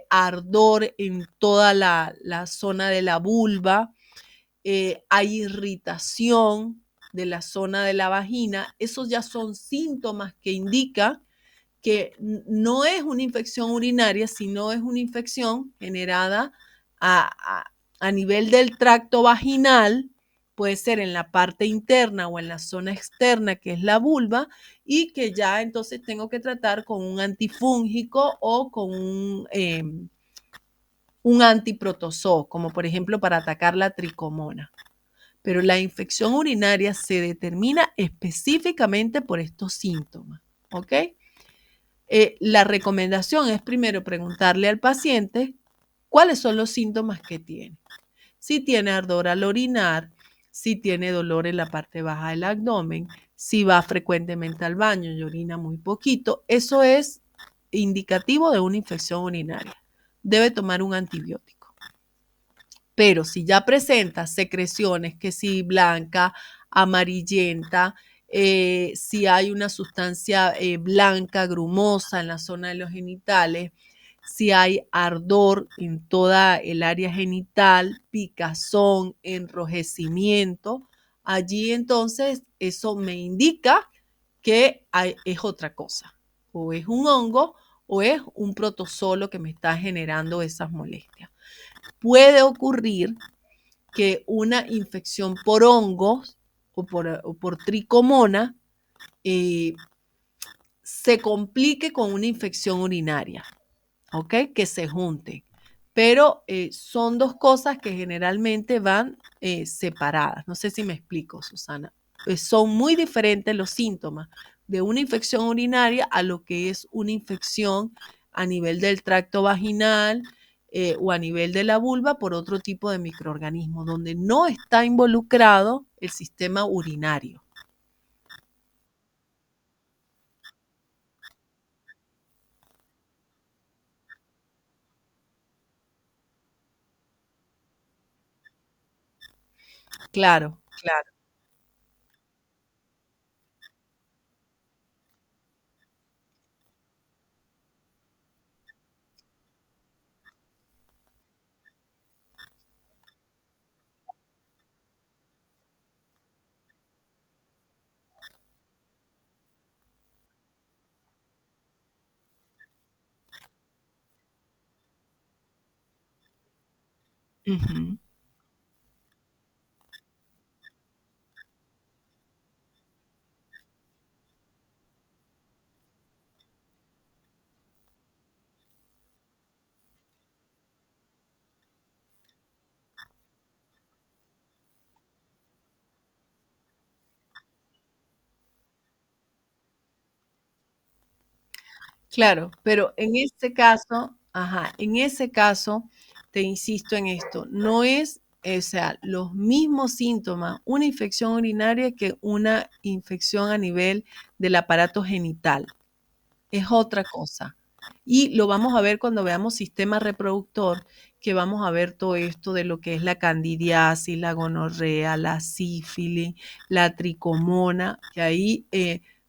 ardor en toda la zona de la vulva, hay irritación de la zona de la vagina, esos ya son síntomas que indican que no es una infección urinaria, sino es una infección generada a, a, a nivel del tracto vaginal, puede ser en la parte interna o en la zona externa, que es la vulva, y que ya entonces tengo que tratar con un antifúngico o con un antiprotozoo, como por ejemplo para atacar la tricomona. Pero la infección urinaria se determina específicamente por estos síntomas, ¿ok? La recomendación es primero preguntarle al paciente cuáles son los síntomas que tiene. Si tiene ardor al orinar, si tiene dolor en la parte baja del abdomen, si va frecuentemente al baño y orina muy poquito, eso es indicativo de una infección urinaria. Debe tomar un antibiótico. Pero si ya presenta secreciones, que si blanca, amarillenta, si hay una sustancia blanca, grumosa en la zona de los genitales, si hay ardor en toda el área genital, picazón, enrojecimiento, allí entonces eso me indica que es otra cosa, o es un hongo o es un protozoo que me está generando esas molestias. Puede ocurrir que una infección por hongos o por tricomona se complique con una infección urinaria, ¿ok? Que se junten. Pero son dos cosas que generalmente van separadas. No sé si me explico, Susana. Son muy diferentes los síntomas de una infección urinaria a lo que es una infección a nivel del tracto vaginal o a nivel de la vulva por otro tipo de microorganismo, donde no está involucrado el sistema urinario. Claro, claro. Ujú. Claro, pero en este caso, ajá, en ese caso, te insisto en esto, no es, o sea, los mismos síntomas, una infección urinaria que una infección a nivel del aparato genital. Es otra cosa. Y lo vamos a ver cuando veamos sistema reproductor, que vamos a ver todo esto de lo que es la candidiasis, la gonorrea, la sífilis, la tricomona, que ahí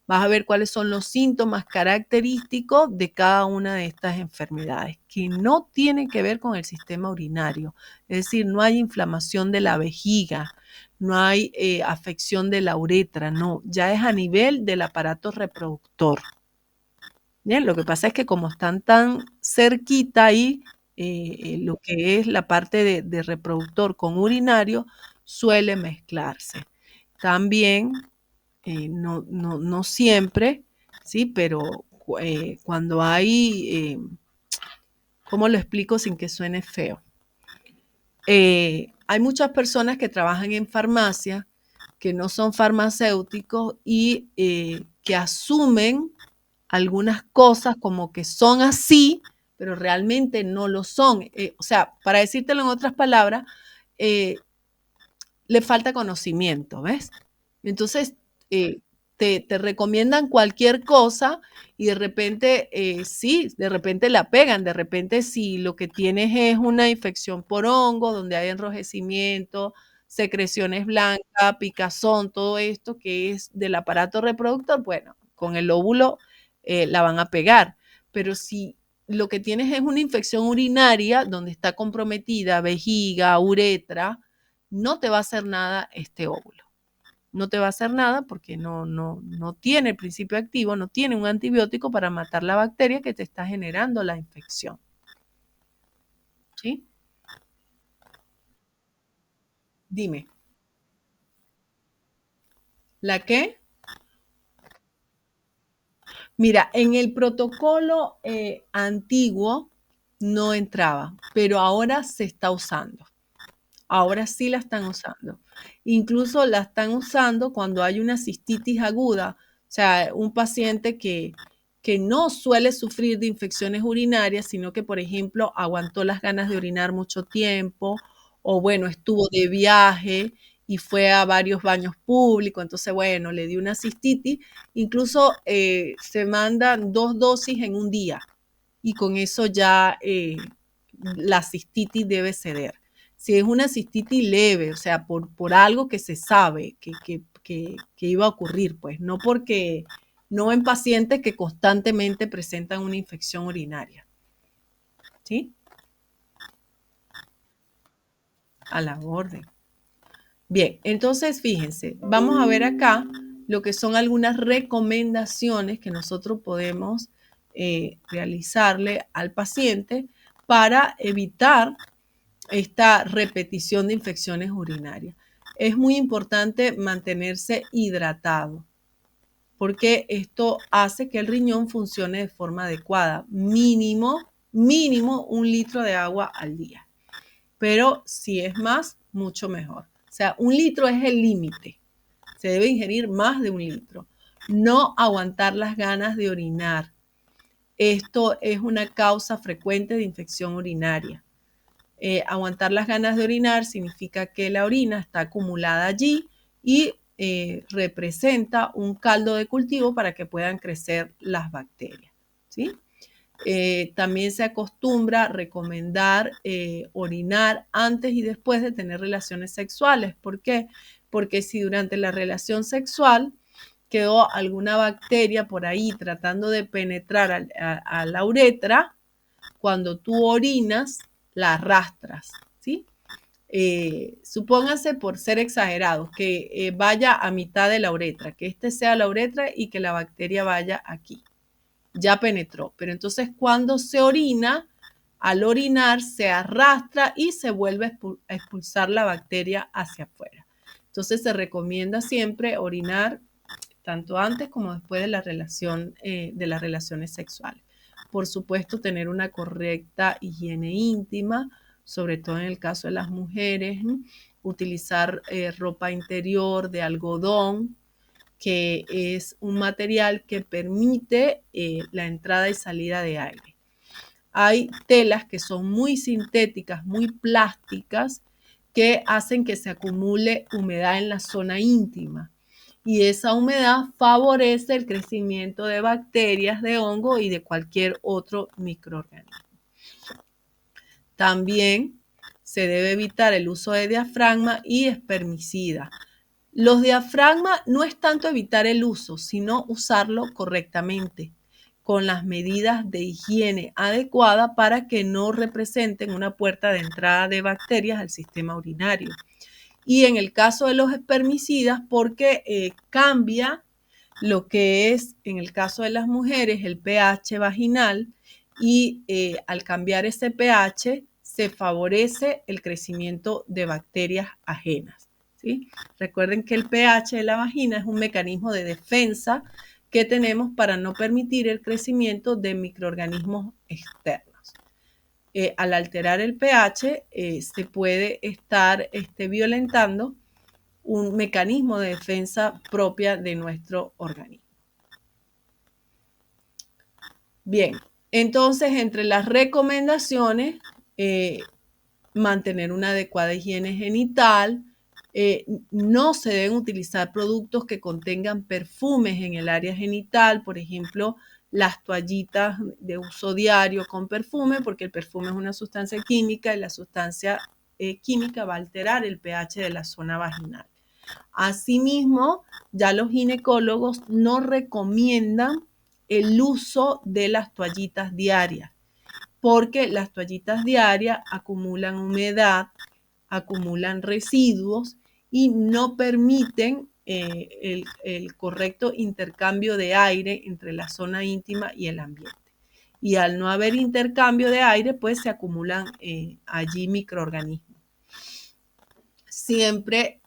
vas a ver cuáles son los síntomas característicos de cada una de estas enfermedades, que no tienen que ver con el sistema urinario. Es decir, no hay inflamación de la vejiga, no hay afección de la uretra, no, ya es a nivel del aparato reproductor. Bien, lo que pasa es que como están tan cerquita ahí, lo que es la parte de reproductor con urinario suele mezclarse. También, no siempre, ¿sí? Pero cuando hay, ¿cómo lo explico sin que suene feo? Hay muchas personas que trabajan en farmacia, que no son farmacéuticos y que asumen algunas cosas como que son así, pero realmente no lo son. O sea, para decírtelo en otras palabras, eh, le falta conocimiento, ¿ves? Entonces, eh, te recomiendan cualquier cosa y de repente, sí, de repente la pegan, de repente si lo que tienes es una infección por hongo, donde hay enrojecimiento, secreciones blancas, picazón, todo esto que es del aparato reproductor, bueno, con el óvulo la van a pegar. Pero si lo que tienes es una infección urinaria donde está comprometida vejiga, uretra, no te va a hacer nada este óvulo. No te va a hacer nada porque no tiene el principio activo, no tiene un antibiótico para matar la bacteria que te está generando la infección. ¿Sí? Dime, ¿la qué? Mira, en el protocolo antiguo no entraba, pero ahora se está usando. Ahora sí la están usando. Incluso la están usando cuando hay una cistitis aguda, o sea, un paciente que no suele sufrir de infecciones urinarias, sino que, por ejemplo, aguantó las ganas de orinar mucho tiempo, o bueno, estuvo de viaje y fue a varios baños públicos, entonces, bueno, le dio una cistitis, incluso se mandan 2 dosis en un día y con eso ya la cistitis debe ceder. Si es una cistitis leve, o sea, por algo que se sabe, que iba a ocurrir, pues, no en pacientes que constantemente presentan una infección urinaria. ¿Sí? A la orden. Bien, entonces fíjense, vamos a ver acá lo que son algunas recomendaciones que nosotros podemos realizarle al paciente para evitar esta repetición de infecciones urinarias. Es muy importante mantenerse hidratado porque esto hace que el riñón funcione de forma adecuada. Mínimo 1 litro de agua al día. Pero si es más, mucho mejor. O sea, 1 litro es el límite. Se debe ingerir más de 1 litro. No aguantar las ganas de orinar. Esto es una causa frecuente de infección urinaria. Aguantar las ganas de orinar significa que la orina está acumulada allí y representa un caldo de cultivo para que puedan crecer las bacterias. ¿Sí? También se acostumbra recomendar orinar antes y después de tener relaciones sexuales. ¿Por qué? Porque si durante la relación sexual quedó alguna bacteria por ahí tratando de penetrar a la uretra, cuando tú orinas, la arrastras, ¿sí? Supóngase, por ser exagerados, que vaya a mitad de la uretra, que este sea la uretra y que la bacteria vaya aquí. Ya penetró, pero entonces cuando se orina, al orinar se arrastra y se vuelve a expulsar la bacteria hacia afuera. Entonces se recomienda siempre orinar tanto antes como después de la relación, de las relaciones sexuales. Por supuesto, tener una correcta higiene íntima, sobre todo en el caso de las mujeres, utilizar ropa interior de algodón, que es un material que permite la entrada y salida de aire. Hay telas que son muy sintéticas, muy plásticas, que hacen que se acumule humedad en la zona íntima. Y esa humedad favorece el crecimiento de bacterias, de hongo y de cualquier otro microorganismo. También se debe evitar el uso de diafragma y espermicida. Los diafragmas no es tanto evitar el uso, sino usarlo correctamente, con las medidas de higiene adecuada para que no representen una puerta de entrada de bacterias al sistema urinario. Y en el caso de los espermicidas, porque cambia lo que es, en el caso de las mujeres, el pH vaginal, y al cambiar ese pH se favorece el crecimiento de bacterias ajenas. ¿Sí? Recuerden que el pH de la vagina es un mecanismo de defensa que tenemos para no permitir el crecimiento de microorganismos externos. Al alterar el pH, se puede estar violentando un mecanismo de defensa propia de nuestro organismo. Bien, entonces entre las recomendaciones, mantener una adecuada higiene genital, no se deben utilizar productos que contengan perfumes en el área genital, por ejemplo, las toallitas de uso diario con perfume, porque el perfume es una sustancia química y la sustancia química va a alterar el pH de la zona vaginal. Asimismo, ya los ginecólogos no recomiendan el uso de las toallitas diarias, porque las toallitas diarias acumulan humedad, acumulan residuos y no permiten el correcto intercambio de aire entre la zona íntima y el ambiente. Y al no haber intercambio de aire, pues se acumulan allí microorganismos. Siempre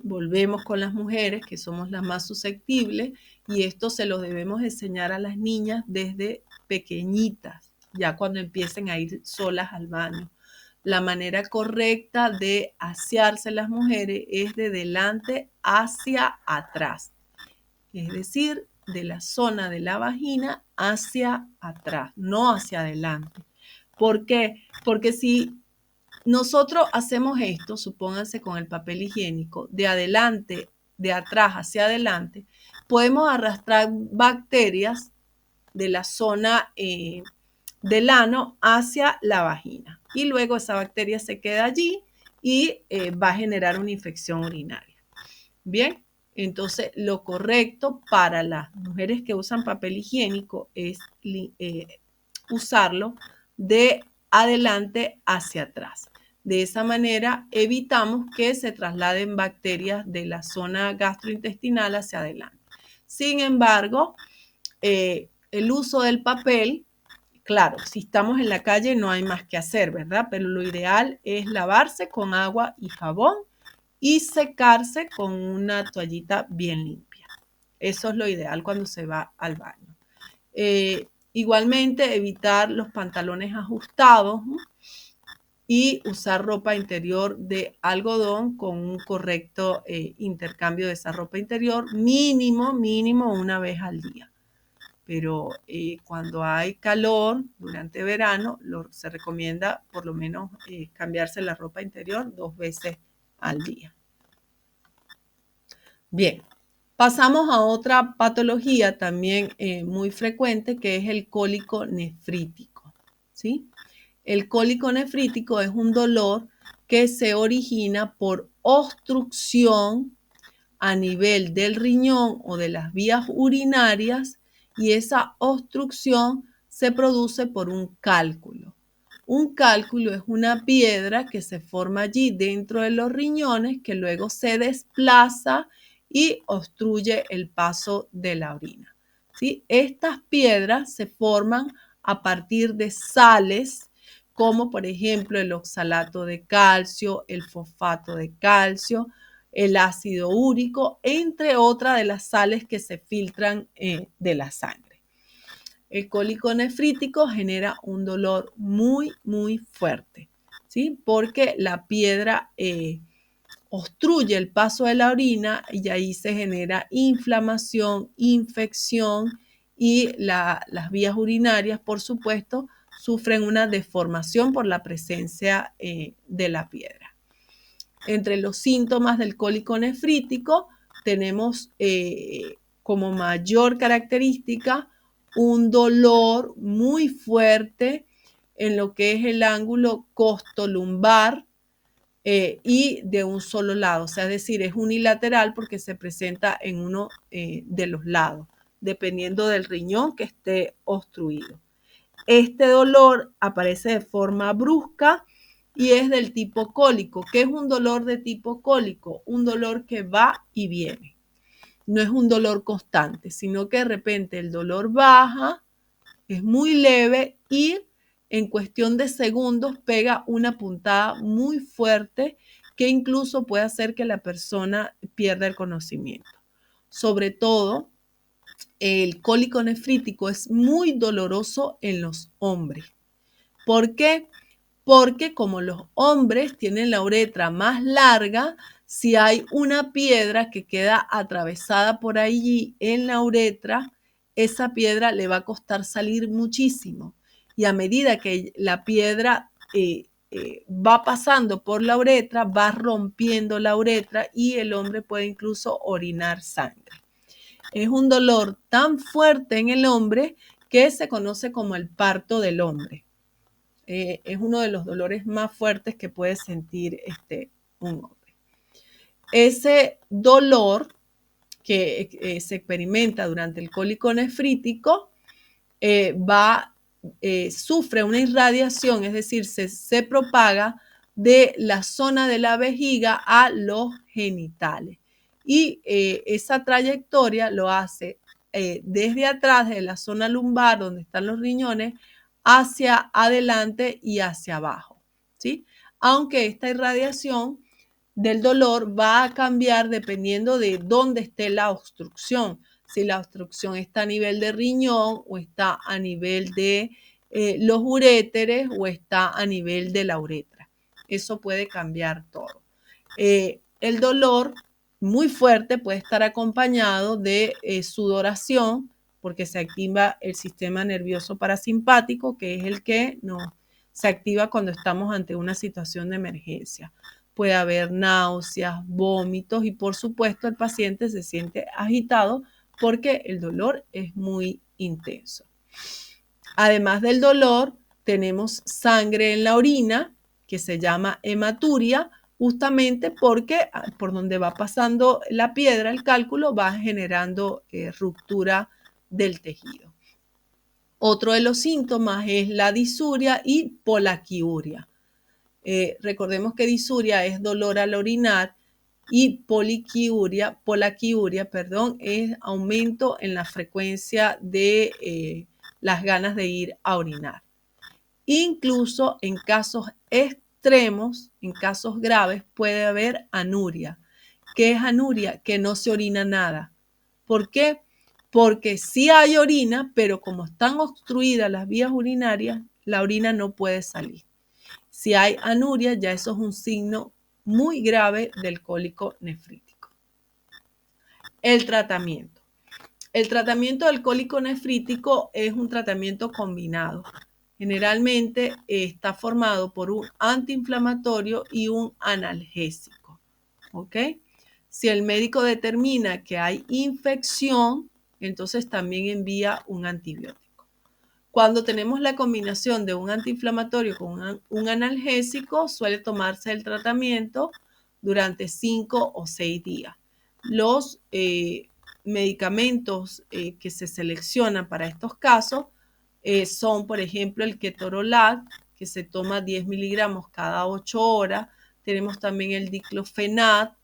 volvemos con las mujeres, que somos las más susceptibles, y esto se lo debemos enseñar a las niñas desde pequeñitas, ya cuando empiecen a ir solas al baño. La manera correcta de asearse las mujeres es de delante hacia atrás, es decir, de la zona de la vagina hacia atrás, no hacia adelante. ¿Por qué? Porque si nosotros hacemos esto, supónganse con el papel higiénico, de adelante, de atrás hacia adelante, podemos arrastrar bacterias de la zona del ano hacia la vagina. Y luego esa bacteria se queda allí y va a generar una infección urinaria. Bien, Entonces, lo correcto para las mujeres que usan papel higiénico es usarlo de adelante hacia atrás. De esa manera evitamos que se trasladen bacterias de la zona gastrointestinal hacia adelante. Sin embargo, el uso del papel, claro, si estamos en la calle no hay más que hacer, ¿verdad? Pero lo ideal es lavarse con agua y jabón y secarse con una toallita bien limpia. Eso es lo ideal cuando se va al baño. Igualmente, evitar los pantalones ajustados, ¿no? Y usar ropa interior de algodón con un correcto intercambio de esa ropa interior, mínimo una vez al día. Pero cuando hay calor durante verano, se recomienda por lo menos cambiarse la ropa interior 2 veces al día. Bien, pasamos a otra patología también muy frecuente, que es el cólico nefrítico, ¿sí? El cólico nefrítico es un dolor que se origina por obstrucción a nivel del riñón o de las vías urinarias, y esa obstrucción se produce por un cálculo. Un cálculo es una piedra que se forma allí dentro de los riñones, que luego se desplaza y obstruye el paso de la orina, ¿sí? Estas piedras se forman a partir de sales, como por ejemplo el oxalato de calcio, el fosfato de calcio, el ácido úrico, entre otras de las sales que se filtran de la sangre. El cólico nefrítico genera un dolor muy, muy fuerte, ¿sí? Porque la piedra obstruye el paso de la orina y ahí se genera inflamación, infección, y las vías urinarias, por supuesto, sufren una deformación por la presencia de la piedra. Entre los síntomas del cólico nefrítico tenemos como mayor característica un dolor muy fuerte en lo que es el ángulo costolumbar y de un solo lado, o sea, es decir, es unilateral porque se presenta en uno de los lados, dependiendo del riñón que esté obstruido. Este dolor aparece de forma brusca y es del tipo cólico. ¿Qué es un dolor de tipo cólico? Un dolor que va y viene. No es un dolor constante, sino que de repente el dolor baja, es muy leve y en cuestión de segundos pega una puntada muy fuerte que incluso puede hacer que la persona pierda el conocimiento. Sobre todo, el cólico nefrítico es muy doloroso en los hombres. ¿Por qué? Porque como los hombres tienen la uretra más larga, si hay una piedra que queda atravesada por allí en la uretra, esa piedra le va a costar salir muchísimo. Y a medida que la piedra va pasando por la uretra, va rompiendo la uretra y el hombre puede incluso orinar sangre. Es un dolor tan fuerte en el hombre que se conoce como el parto del hombre. Es uno de los dolores más fuertes que puede sentir un hombre. Ese dolor que se experimenta durante el cólico nefrítico sufre una irradiación, es decir, se propaga de la zona de la vejiga a los genitales. Y esa trayectoria lo hace desde atrás, de la zona lumbar, donde están los riñones, hacia adelante y hacia abajo, ¿sí? Aunque esta irradiación del dolor va a cambiar dependiendo de dónde esté la obstrucción. Si la obstrucción está a nivel de riñón o está a nivel de los uréteres o está a nivel de la uretra. Eso puede cambiar todo. El dolor muy fuerte puede estar acompañado de sudoración, porque se activa el sistema nervioso parasimpático, que es el que se activa cuando estamos ante una situación de emergencia. Puede haber náuseas, vómitos y por supuesto el paciente se siente agitado porque el dolor es muy intenso. Además del dolor, tenemos sangre en la orina, que se llama hematuria, justamente porque por donde va pasando la piedra, el cálculo va generando ruptura del tejido. Otro de los síntomas es la disuria y polaquiuria. Recordemos que disuria es dolor al orinar y polaquiuria, es aumento en la frecuencia de las ganas de ir a orinar. Incluso en casos extremos, en casos graves, puede haber anuria. ¿Qué es anuria? Que no se orina nada. ¿Por qué? Porque sí hay orina, pero como están obstruidas las vías urinarias, la orina no puede salir. Si hay anuria, ya eso es un signo muy grave del cólico nefrítico. El tratamiento. El tratamiento del cólico nefrítico es un tratamiento combinado. Generalmente está formado por un antiinflamatorio y un analgésico. ¿Ok? Si el médico determina que hay infección, entonces también envía un antibiótico. Cuando tenemos la combinación de un antiinflamatorio con un analgésico, suele tomarse el tratamiento durante 5 o 6 días. Los medicamentos que se seleccionan para estos casos son, por ejemplo, el ketorolac, que se toma 10 miligramos cada 8 horas. Tenemos también el diclofenac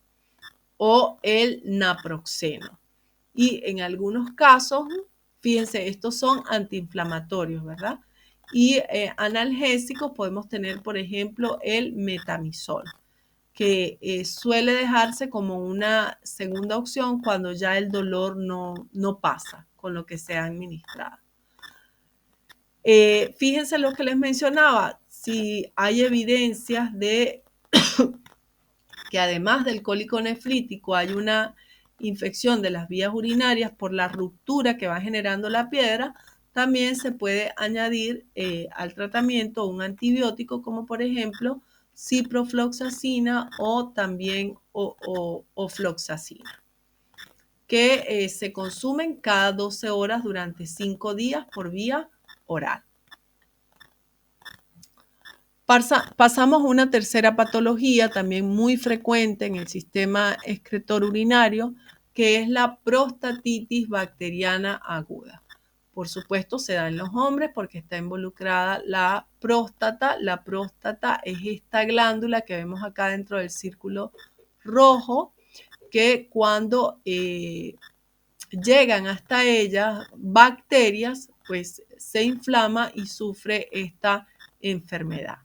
o el naproxeno. Y en algunos casos, fíjense, estos son antiinflamatorios, ¿verdad? Y analgésicos podemos tener, por ejemplo, el metamizol, que suele dejarse como una segunda opción cuando ya el dolor no pasa con lo que se ha administrado. Fíjense lo que les mencionaba, si hay evidencias de que además del cólico nefrítico hay una infección de las vías urinarias por la ruptura que va generando la piedra, también se puede añadir al tratamiento un antibiótico como por ejemplo ciprofloxacina o también ofloxacina, que se consumen cada 12 horas durante 5 días por vía oral. Pasamos a una tercera patología también muy frecuente en el sistema excretor urinario, que es la prostatitis bacteriana aguda. Por supuesto, se da en los hombres porque está involucrada la próstata. La próstata es esta glándula que vemos acá dentro del círculo rojo, que cuando llegan hasta ella bacterias, pues se inflama y sufre esta enfermedad.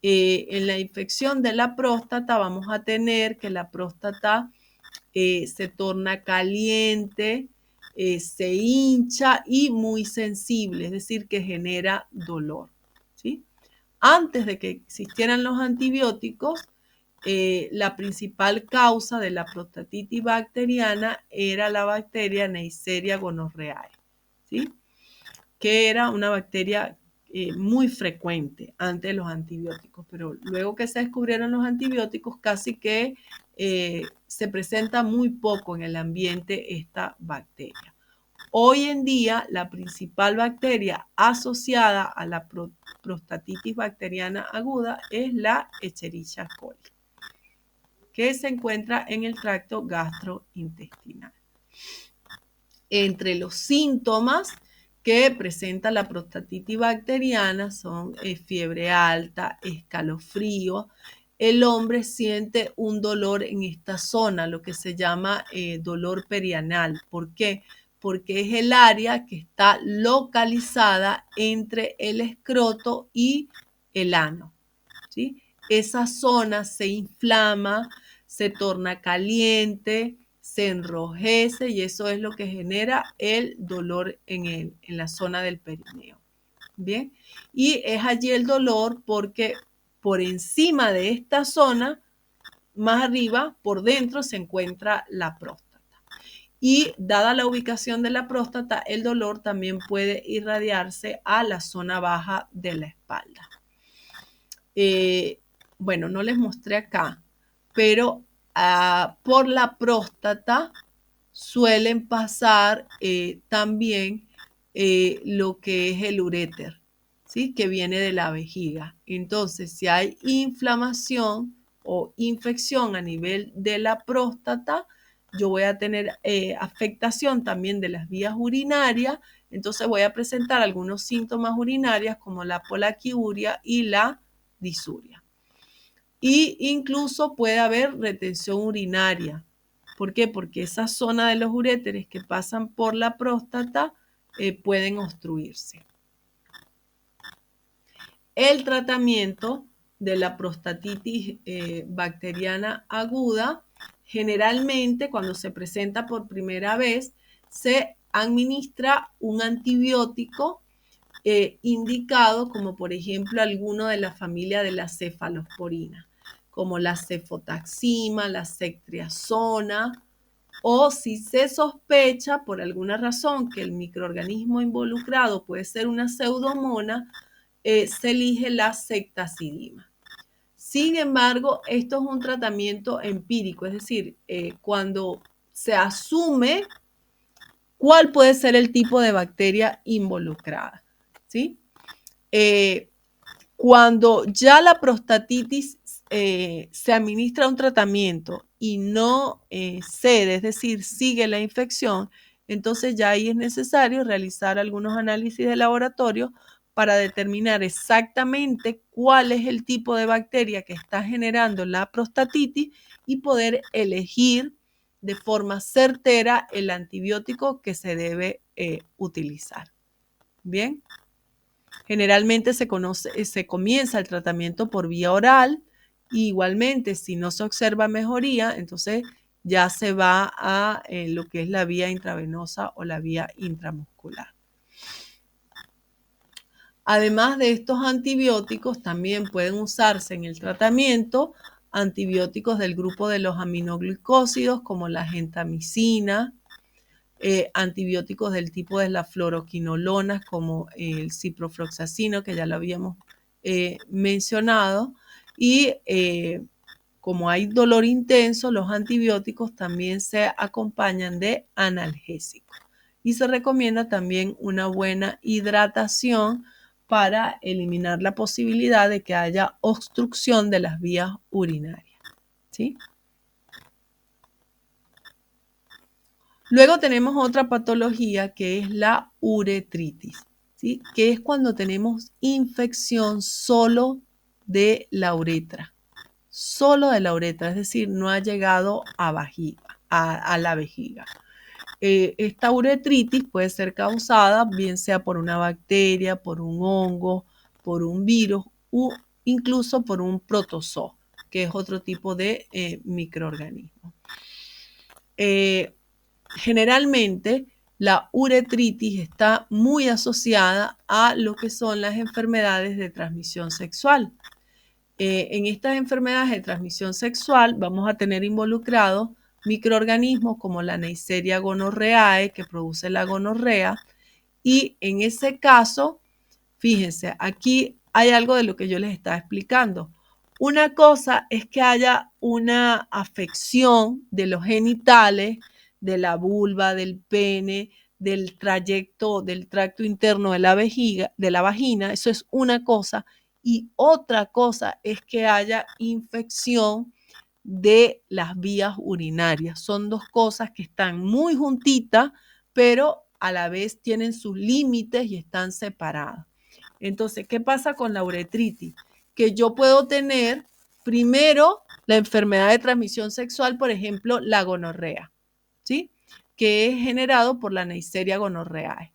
En la infección de la próstata vamos a tener que la próstata se torna caliente, se hincha y muy sensible, es decir, que genera dolor. ¿Sí? Antes de que existieran los antibióticos, la principal causa de la prostatitis bacteriana era la bacteria Neisseria gonorrhoeae, ¿sí? Que era una bacteria muy frecuente antes de los antibióticos, pero luego que se descubrieron los antibióticos casi que se presenta muy poco en el ambiente esta bacteria. Hoy en día la principal bacteria asociada a la prostatitis bacteriana aguda es la Escherichia coli, que se encuentra en el tracto gastrointestinal. Entre los síntomas que presenta la prostatitis bacteriana son fiebre alta, escalofrío. El hombre siente un dolor en esta zona, lo que se llama dolor perianal. ¿Por qué? Porque es el área que está localizada entre el escroto y el ano, ¿sí? Esa zona se inflama, se torna caliente, se enrojece y eso es lo que genera el dolor en la zona del perineo. Bien, y es allí el dolor porque por encima de esta zona, más arriba, por dentro, se encuentra la próstata. Y dada la ubicación de la próstata, el dolor también puede irradiarse a la zona baja de la espalda. Bueno, no les mostré acá, pero por la próstata suelen pasar también lo que es el uréter, ¿sí? Que viene de la vejiga. Entonces, si hay inflamación o infección a nivel de la próstata, yo voy a tener afectación también de las vías urinarias, entonces voy a presentar algunos síntomas urinarios como la polaquiuria y la disuria. Y incluso puede haber retención urinaria. ¿Por qué? Porque esa zona de los uréteres que pasan por la próstata pueden obstruirse. El tratamiento de la prostatitis bacteriana aguda, generalmente cuando se presenta por primera vez, se administra un antibiótico indicado, como por ejemplo alguno de la familia de la cefalosporina, como la cefotaxima, la ceftriaxona, o si se sospecha por alguna razón que el microorganismo involucrado puede ser una pseudomonas, se elige la ceftazidima. Sin embargo, esto es un tratamiento empírico, es decir, cuando se asume cuál puede ser el tipo de bacteria involucrada, ¿sí? Cuando ya la prostatitis se administra un tratamiento y no cede, es decir, sigue la infección, entonces ya ahí es necesario realizar algunos análisis de laboratorio para determinar exactamente cuál es el tipo de bacteria que está generando la prostatitis y poder elegir de forma certera el antibiótico que se debe utilizar. Bien. Generalmente se comienza el tratamiento por vía oral. Y igualmente, si no se observa mejoría, entonces ya se va a lo que es la vía intravenosa o la vía intramuscular. Además de estos antibióticos, también pueden usarse en el tratamiento antibióticos del grupo de los aminoglucósidos, como la gentamicina, antibióticos del tipo de las fluoroquinolonas, como el ciprofloxacino, que ya lo habíamos mencionado, y como hay dolor intenso, los antibióticos también se acompañan de analgésicos. Y se recomienda también una buena hidratación para eliminar la posibilidad de que haya obstrucción de las vías urinarias, ¿sí? Luego tenemos otra patología que es la uretritis, ¿sí? Que es cuando tenemos infección solo de la uretra, es decir, no ha llegado a la vejiga. Esta uretritis puede ser causada bien sea por una bacteria, por un hongo, por un virus o incluso por un protozoo, que es otro tipo de microorganismo. Generalmente la uretritis está muy asociada a lo que son las enfermedades de transmisión sexual. En estas enfermedades de transmisión sexual vamos a tener involucrados microorganismos como la Neisseria gonorrheae, que produce la gonorrea, y en ese caso, fíjense, aquí hay algo de lo que yo les estaba explicando. Una cosa es que haya una afección de los genitales, de la vulva, del pene, del tracto interno de la vagina, eso es una cosa. Y otra cosa es que haya infección de las vías urinarias. Son dos cosas que están muy juntitas, pero a la vez tienen sus límites y están separadas. Entonces, ¿qué pasa con la uretritis? Que yo puedo tener primero la enfermedad de transmisión sexual, por ejemplo, la gonorrea, ¿sí? Que es generado por la Neisseria gonorrheae.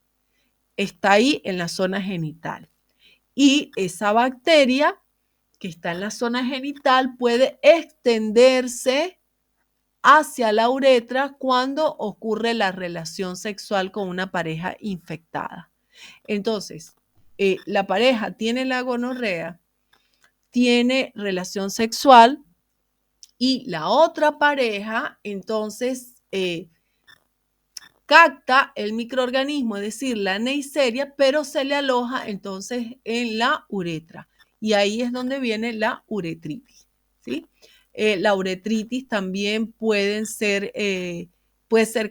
Está ahí en la zona genital. Y esa bacteria que está en la zona genital puede extenderse hacia la uretra cuando ocurre la relación sexual con una pareja infectada. Entonces, la pareja tiene la gonorrea, tiene relación sexual y la otra pareja entonces capta el microorganismo, es decir, la Neisseria, pero se le aloja entonces en la uretra. Y ahí es donde viene la uretritis, ¿sí? La uretritis también puede ser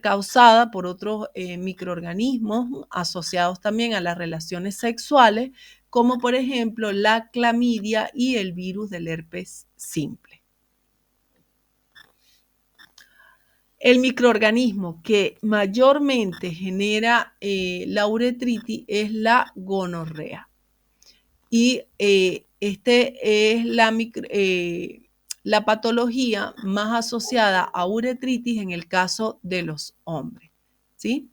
causada por otros microorganismos asociados también a las relaciones sexuales, como por ejemplo la clamidia y el virus del herpes simple. El microorganismo que mayormente genera la uretritis es la gonorrea. Y este es la patología más asociada a uretritis en el caso de los hombres, ¿sí?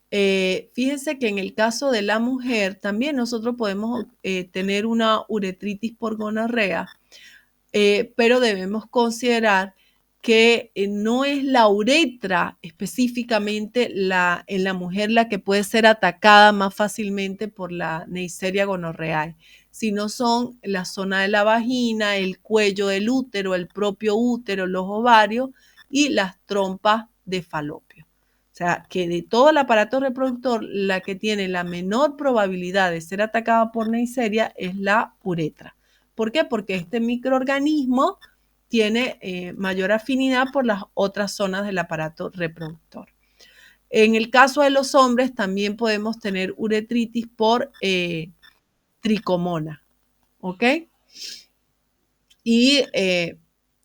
Fíjense que en el caso de la mujer también nosotros podemos tener una uretritis por gonorrea, pero debemos considerar que no es la uretra específicamente en la mujer la que puede ser atacada más fácilmente por la Neisseria gonorrhoeae, sino son la zona de la vagina, el cuello del útero, el propio útero, los ovarios y las trompas de falopio. O sea, que de todo el aparato reproductor, la que tiene la menor probabilidad de ser atacada por Neisseria es la uretra. ¿Por qué? Porque este microorganismo tiene mayor afinidad por las otras zonas del aparato reproductor. En el caso de los hombres también podemos tener uretritis por tricomona, ¿ok? Y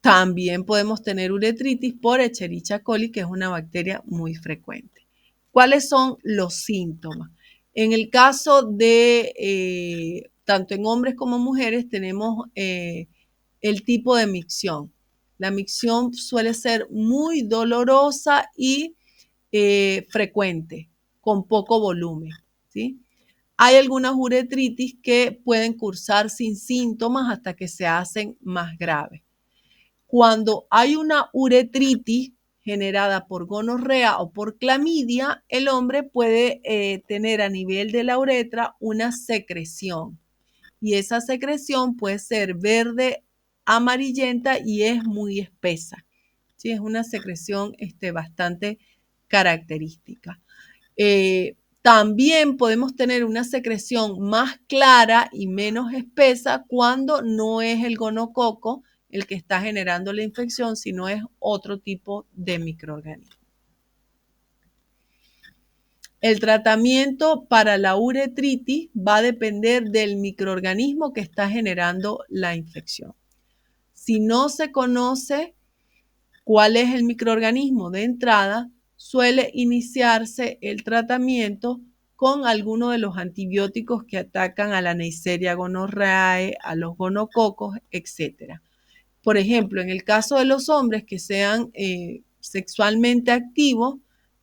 también podemos tener uretritis por Escherichia coli, que es una bacteria muy frecuente. ¿Cuáles son los síntomas? En el caso de tanto en hombres como mujeres tenemos el tipo de micción. La micción suele ser muy dolorosa y frecuente, con poco volumen, ¿sí? Hay algunas uretritis que pueden cursar sin síntomas hasta que se hacen más graves. Cuando hay una uretritis generada por gonorrea o por clamidia, el hombre puede tener a nivel de la uretra una secreción. Y esa secreción puede ser verde, amarillenta y es muy espesa. ¿Sí? Es una secreción bastante característica. También podemos tener una secreción más clara y menos espesa cuando no es el gonococo el que está generando la infección, sino es otro tipo de microorganismo. El tratamiento para la uretritis va a depender del microorganismo que está generando la infección. Si no se conoce cuál es el microorganismo de entrada, suele iniciarse el tratamiento con alguno de los antibióticos que atacan a la Neisseria gonorrhoeae, a los gonococos, etc. Por ejemplo, en el caso de los hombres que sean sexualmente activos,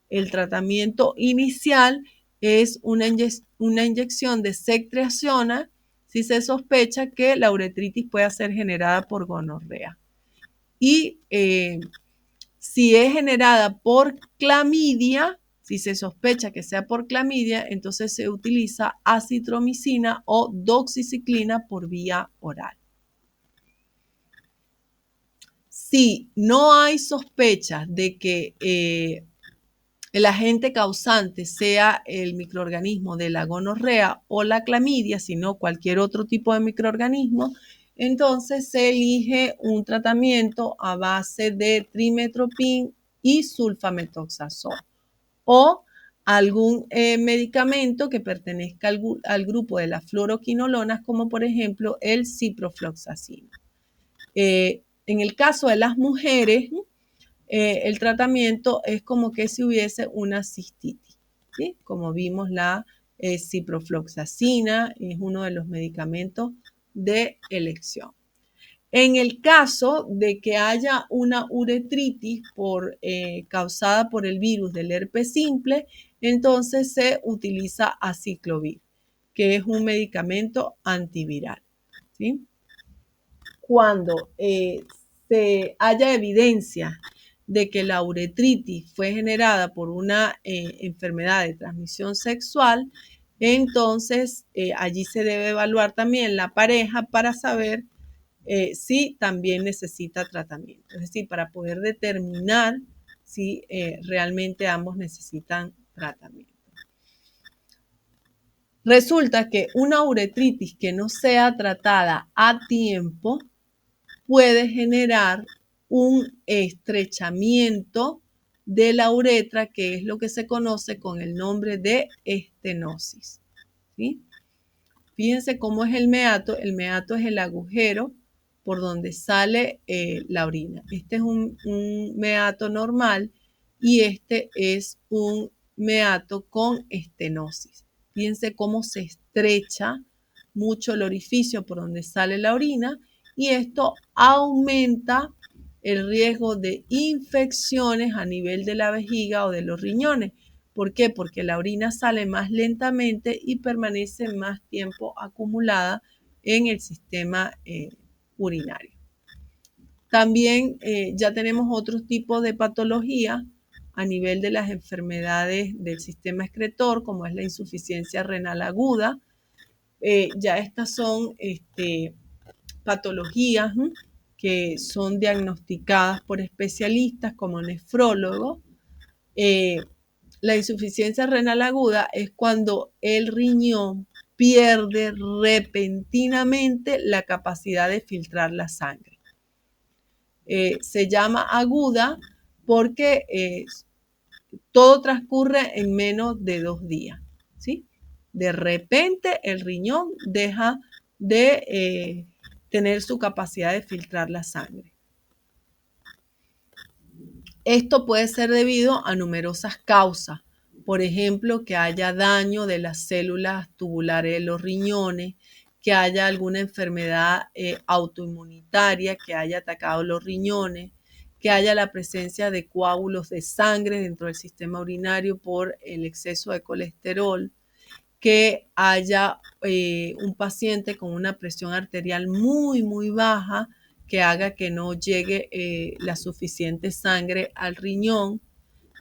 el tratamiento inicial es una inyección de ceftriaxona si se sospecha que la uretritis pueda ser generada por gonorrea. Y si es generada por clamidia, si se sospecha que sea por clamidia, entonces se utiliza acitromicina o doxiciclina por vía oral. Si no hay sospechas de que el agente causante sea el microorganismo de la gonorrea o la clamidia, sino cualquier otro tipo de microorganismo, entonces se elige un tratamiento a base de trimethoprim y sulfamethoxazol o algún medicamento que pertenezca al grupo de las fluoroquinolonas, como por ejemplo el ciprofloxacino. En el caso de las mujeres, el tratamiento es como que si hubiese una cistitis, ¿sí? Como vimos, la ciprofloxacina es uno de los medicamentos de elección. En el caso de que haya una uretritis causada por el virus del herpes simple, entonces se utiliza aciclovir, que es un medicamento antiviral, ¿sí? Cuando se haya evidencia de que la uretritis fue generada por una enfermedad de transmisión sexual, entonces allí se debe evaluar también la pareja para saber si también necesita tratamiento. Es decir, para poder determinar si realmente ambos necesitan tratamiento. Resulta que una uretritis que no sea tratada a tiempo puede generar un estrechamiento de la uretra, que es lo que se conoce con el nombre de estenosis, ¿sí? Fíjense cómo es el meato. El meato es el agujero por donde sale la orina. Este es un meato normal y este es un meato con estenosis. Fíjense cómo se estrecha mucho el orificio por donde sale la orina y esto aumenta el riesgo de infecciones a nivel de la vejiga o de los riñones. ¿Por qué? Porque la orina sale más lentamente y permanece más tiempo acumulada en el sistema urinario. También ya tenemos otros tipos de patología a nivel de las enfermedades del sistema excretor, como es la insuficiencia renal aguda. Ya estas son patologías que son diagnosticadas por especialistas como nefrólogos. La insuficiencia renal aguda es cuando el riñón pierde repentinamente la capacidad de filtrar la sangre. Se llama aguda porque todo transcurre en menos de 2 días, ¿sí? De repente el riñón deja de tener su capacidad de filtrar la sangre. Esto puede ser debido a numerosas causas. Por ejemplo, que haya daño de las células tubulares de los riñones, que haya alguna enfermedad autoinmunitaria que haya atacado los riñones, que haya la presencia de coágulos de sangre dentro del sistema urinario por el exceso de colesterol, que haya un paciente con una presión arterial muy, muy baja, que haga que no llegue la suficiente sangre al riñón,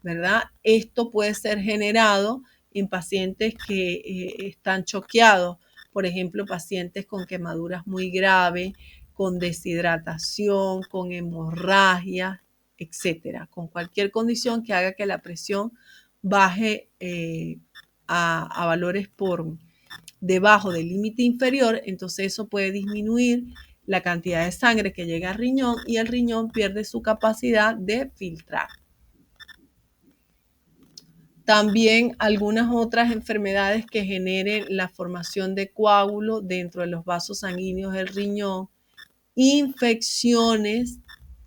¿verdad? Esto puede ser generado en pacientes que están choqueados, por ejemplo, pacientes con quemaduras muy graves, con deshidratación, con hemorragia, etcétera, con cualquier condición que haga que la presión baje a valores por debajo del límite inferior, entonces eso puede disminuir la cantidad de sangre que llega al riñón y el riñón pierde su capacidad de filtrar. También algunas otras enfermedades que generen la formación de coágulos dentro de los vasos sanguíneos del riñón, infecciones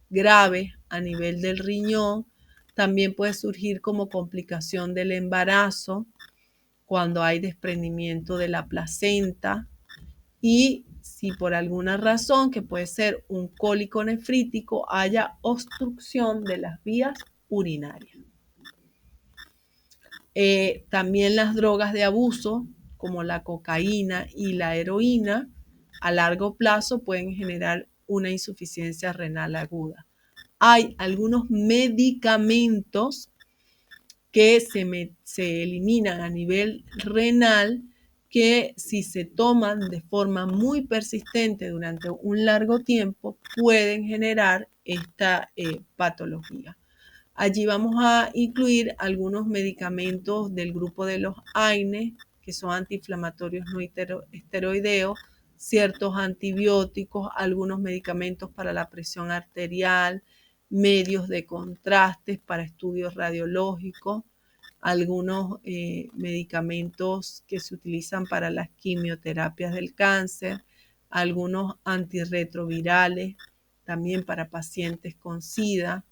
graves a nivel del riñón, también puede surgir como complicación del embarazo cuando hay desprendimiento de la placenta y si por alguna razón, que puede ser un cólico nefrítico, haya obstrucción de las vías urinarias. También las drogas de abuso, como la cocaína y la heroína, a largo plazo pueden generar una insuficiencia renal aguda. Hay algunos medicamentos que se eliminan a nivel renal que si se toman de forma muy persistente durante un largo tiempo pueden generar esta patología. Allí vamos a incluir algunos medicamentos del grupo de los AINE, que son antiinflamatorios no esteroideos, ciertos antibióticos, algunos medicamentos para la presión arterial, medios de contrastes para estudios radiológicos, algunos medicamentos que se utilizan para las quimioterapias del cáncer, algunos antirretrovirales, también para pacientes con SIDA.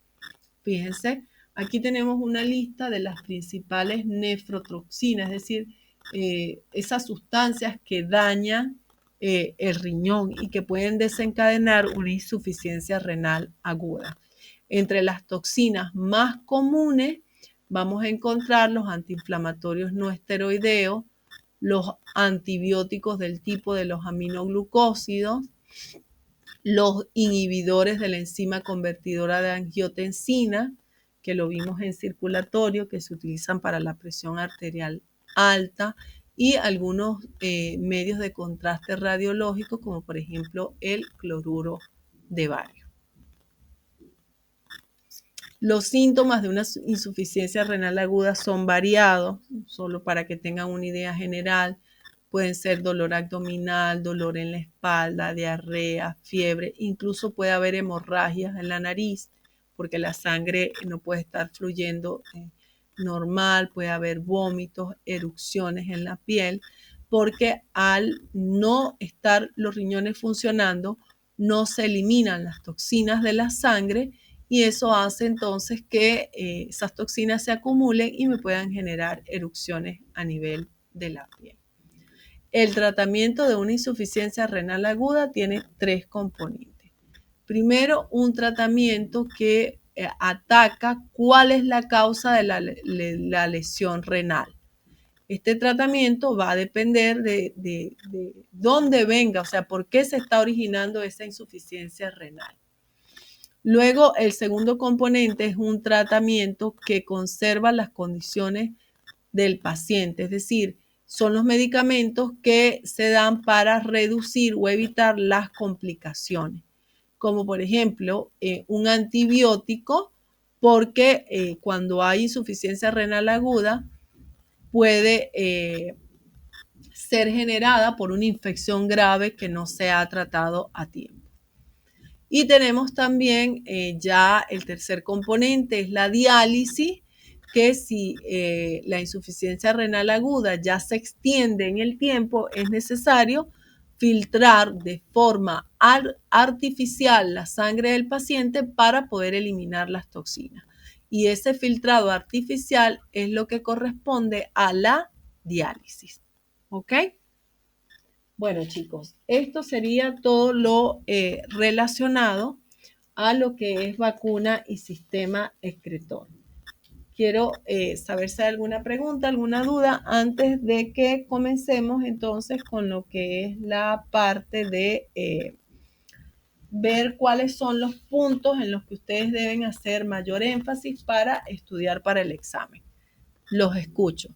Fíjense, aquí tenemos una lista de las principales nefrotoxinas, es decir, esas sustancias que dañan el riñón y que pueden desencadenar una insuficiencia renal aguda. Entre las toxinas más comunes vamos a encontrar los antiinflamatorios no esteroideos, los antibióticos del tipo de los aminoglucósidos, los inhibidores de la enzima convertidora de angiotensina, que lo vimos en circulatorio, que se utilizan para la presión arterial alta, y algunos medios de contraste radiológico, como por ejemplo el cloruro de bario. Los síntomas de una insuficiencia renal aguda son variados, solo para que tengan una idea general. Pueden ser dolor abdominal, dolor en la espalda, diarrea, fiebre, incluso puede haber hemorragias en la nariz porque la sangre no puede estar fluyendo normal, puede haber vómitos, erupciones en la piel, porque al no estar los riñones funcionando, no se eliminan las toxinas de la sangre y eso hace entonces que esas toxinas se acumulen y me puedan generar erupciones a nivel de la piel. El tratamiento de una insuficiencia renal aguda tiene 3 componentes. Primero, un tratamiento que ataca cuál es la causa de la lesión renal. Este tratamiento va a depender de dónde venga, o sea, por qué se está originando esa insuficiencia renal. Luego, el segundo componente es un tratamiento que conserva las condiciones del paciente, es decir, son los medicamentos que se dan para reducir o evitar las complicaciones, como por ejemplo un antibiótico, porque cuando hay insuficiencia renal aguda puede ser generada por una infección grave que no se ha tratado a tiempo. Y tenemos también ya el tercer componente, es la diálisis, que si la insuficiencia renal aguda ya se extiende en el tiempo, es necesario filtrar de forma artificial la sangre del paciente para poder eliminar las toxinas. Y ese filtrado artificial es lo que corresponde a la diálisis. ¿Ok? Bueno, chicos, esto sería todo lo relacionado a lo que es vacuna y sistema excretor. Quiero saber si hay alguna pregunta, alguna duda antes de que comencemos entonces con lo que es la parte de ver cuáles son los puntos en los que ustedes deben hacer mayor énfasis para estudiar para el examen. Los escucho.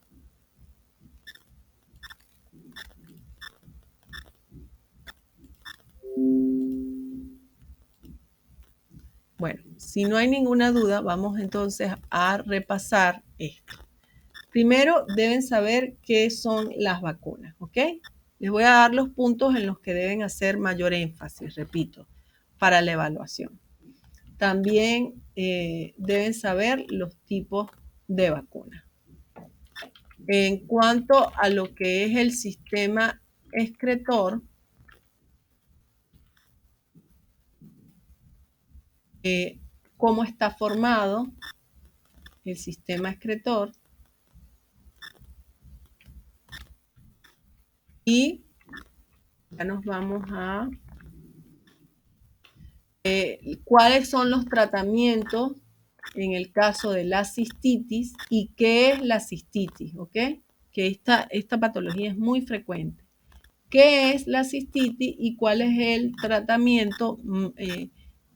Bueno, si no hay ninguna duda, vamos entonces a repasar esto. Primero, deben saber qué son las vacunas, ¿ok? Les voy a dar los puntos en los que deben hacer mayor énfasis, repito, para la evaluación. También deben saber los tipos de vacunas. En cuanto a lo que es el sistema excretor, cómo está formado el sistema excretor y ya nos vamos a cuáles son los tratamientos en el caso de la cistitis y qué es la cistitis, ¿ok? Que esta patología es muy frecuente. ¿Qué es la cistitis y cuál es el tratamiento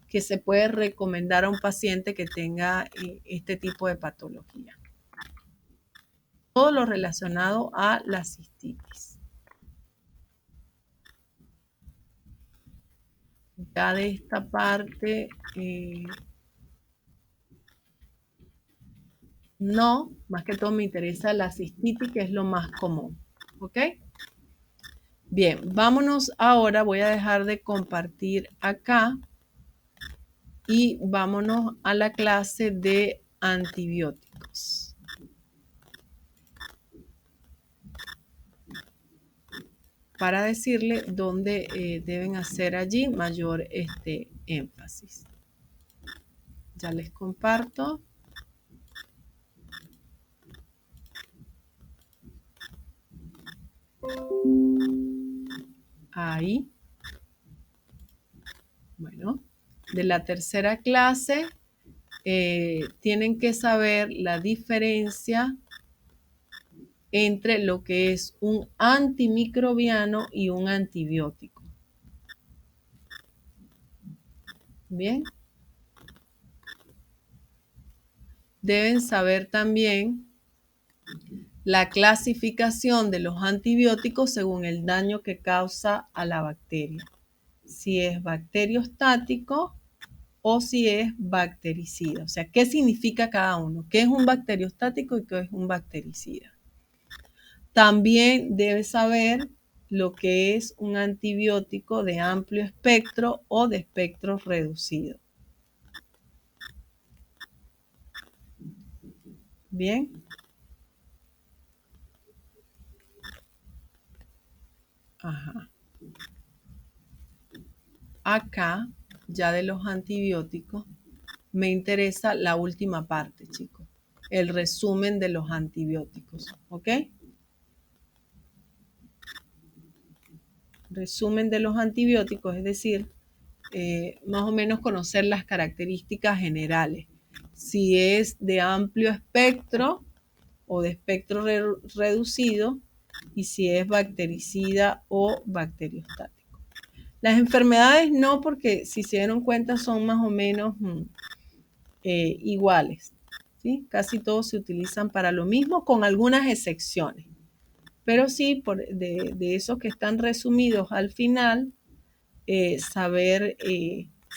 que se puede recomendar a un paciente que tenga este tipo de patología? Todo lo relacionado a la cistitis. Ya de esta parte, no, más que todo me interesa la cistitis, que es lo más común, ¿ok? Bien, vámonos ahora, voy a dejar de compartir acá y vámonos a la clase de antibióticos. Para decirle dónde deben hacer allí mayor énfasis. Ya les comparto. Ahí. Bueno, de la tercera clase tienen que saber la diferencia entre lo que es un antimicrobiano y un antibiótico. Bien. Deben saber también la clasificación de los antibióticos según el daño que causa a la bacteria. Si es bacteriostático o si es bactericida. O sea, ¿qué significa cada uno? ¿Qué es un bacteriostático y qué es un bactericida? También debe saber lo que es un antibiótico de amplio espectro o de espectro reducido. Bien. Ajá. acá, ya de los antibióticos, me interesa la última parte, chicos. El resumen de los antibióticos, ¿ok? Resumen de los antibióticos, es decir, más o menos conocer las características generales. Si es de amplio espectro o de espectro reducido y si es bactericida o bacteriostático. Las enfermedades no, porque si se dieron cuenta son más o menos iguales. ¿Sí? Casi todos se utilizan para lo mismo, con algunas excepciones. Pero sí, de esos que están resumidos al final, saber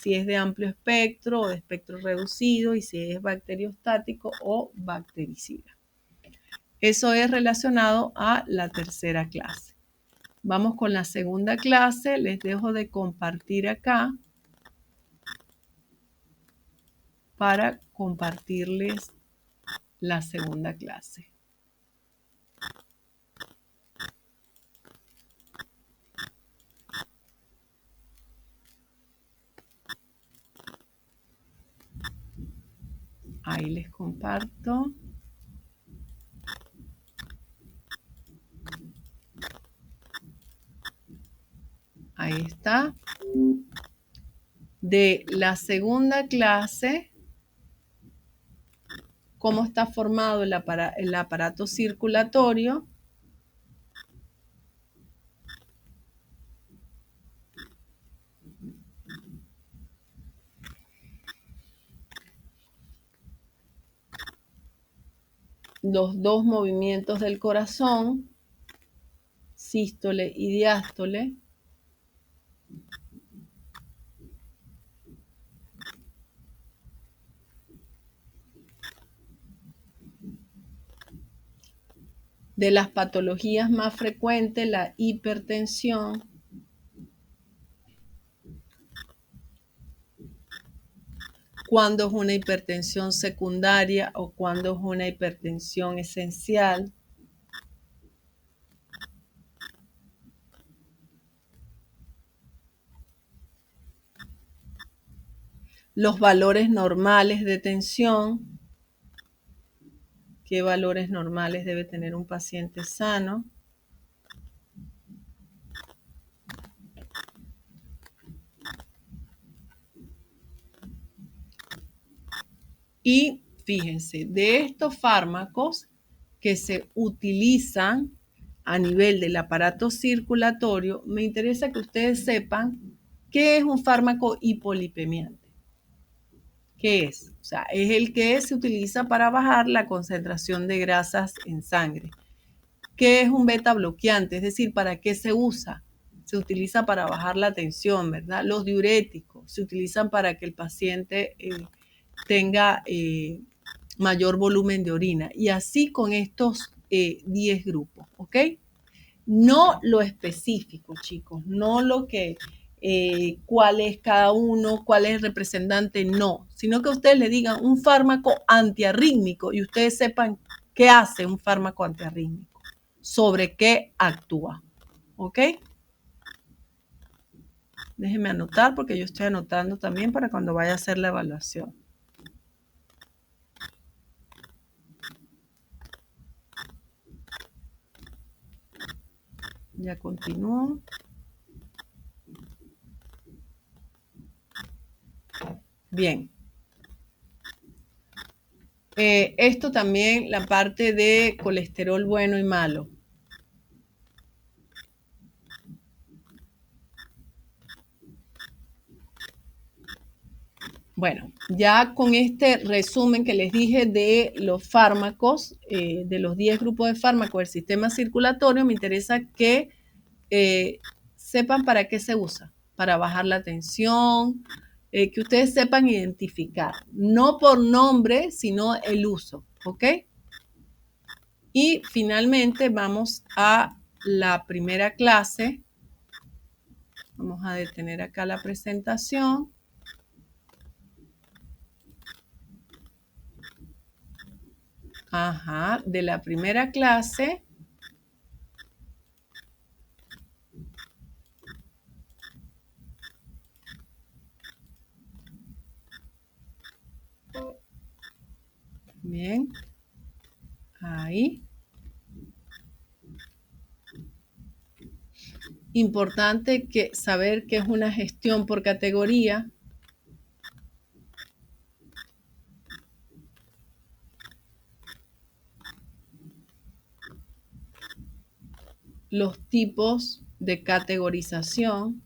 si es de amplio espectro o de espectro reducido y si es bacteriostático o bactericida. Eso es relacionado a la tercera clase. Vamos con la segunda clase. Les dejo de compartir acá para compartirles la segunda clase. Ahí les comparto. Ahí está. De la segunda clase, cómo está formado el aparato circulatorio. Los dos movimientos del corazón, sístole y diástole. De las patologías más frecuentes, la hipertensión. Cuándo es una hipertensión secundaria o cuándo es una hipertensión esencial. Los valores normales de tensión. ¿Qué valores normales debe tener un paciente sano? Y fíjense, de estos fármacos que se utilizan a nivel del aparato circulatorio, me interesa que ustedes sepan qué es un fármaco hipolipemiante. ¿Qué es? O sea, es el que se utiliza para bajar la concentración de grasas en sangre. ¿Qué es un beta bloqueante? Es decir, ¿para qué se usa? Se utiliza para bajar la tensión, ¿verdad? Los diuréticos se utilizan para que el paciente tenga mayor volumen de orina. Y así con estos 10 grupos, ¿ok? No lo específico, chicos, no lo que, cuál es cada uno, cuál es el representante, no, sino que ustedes le digan un fármaco antiarrítmico y ustedes sepan qué hace un fármaco antiarrítmico, sobre qué actúa, ¿ok? Déjenme anotar porque yo estoy anotando también para cuando vaya a hacer la evaluación. Ya continúo. Bien. Esto también, la parte de colesterol bueno y malo. Bueno, ya con este resumen que les dije de los fármacos, de los 10 grupos de fármacos del sistema circulatorio, me interesa que sepan para qué se usa, para bajar la tensión, que ustedes sepan identificar, no por nombre, sino el uso, ¿ok? Y finalmente vamos a la primera clase. Vamos a detener acá la presentación. Ajá, de la primera clase. Bien. Ahí. Importante saber qué es una gestión por categoría. Los tipos de categorización.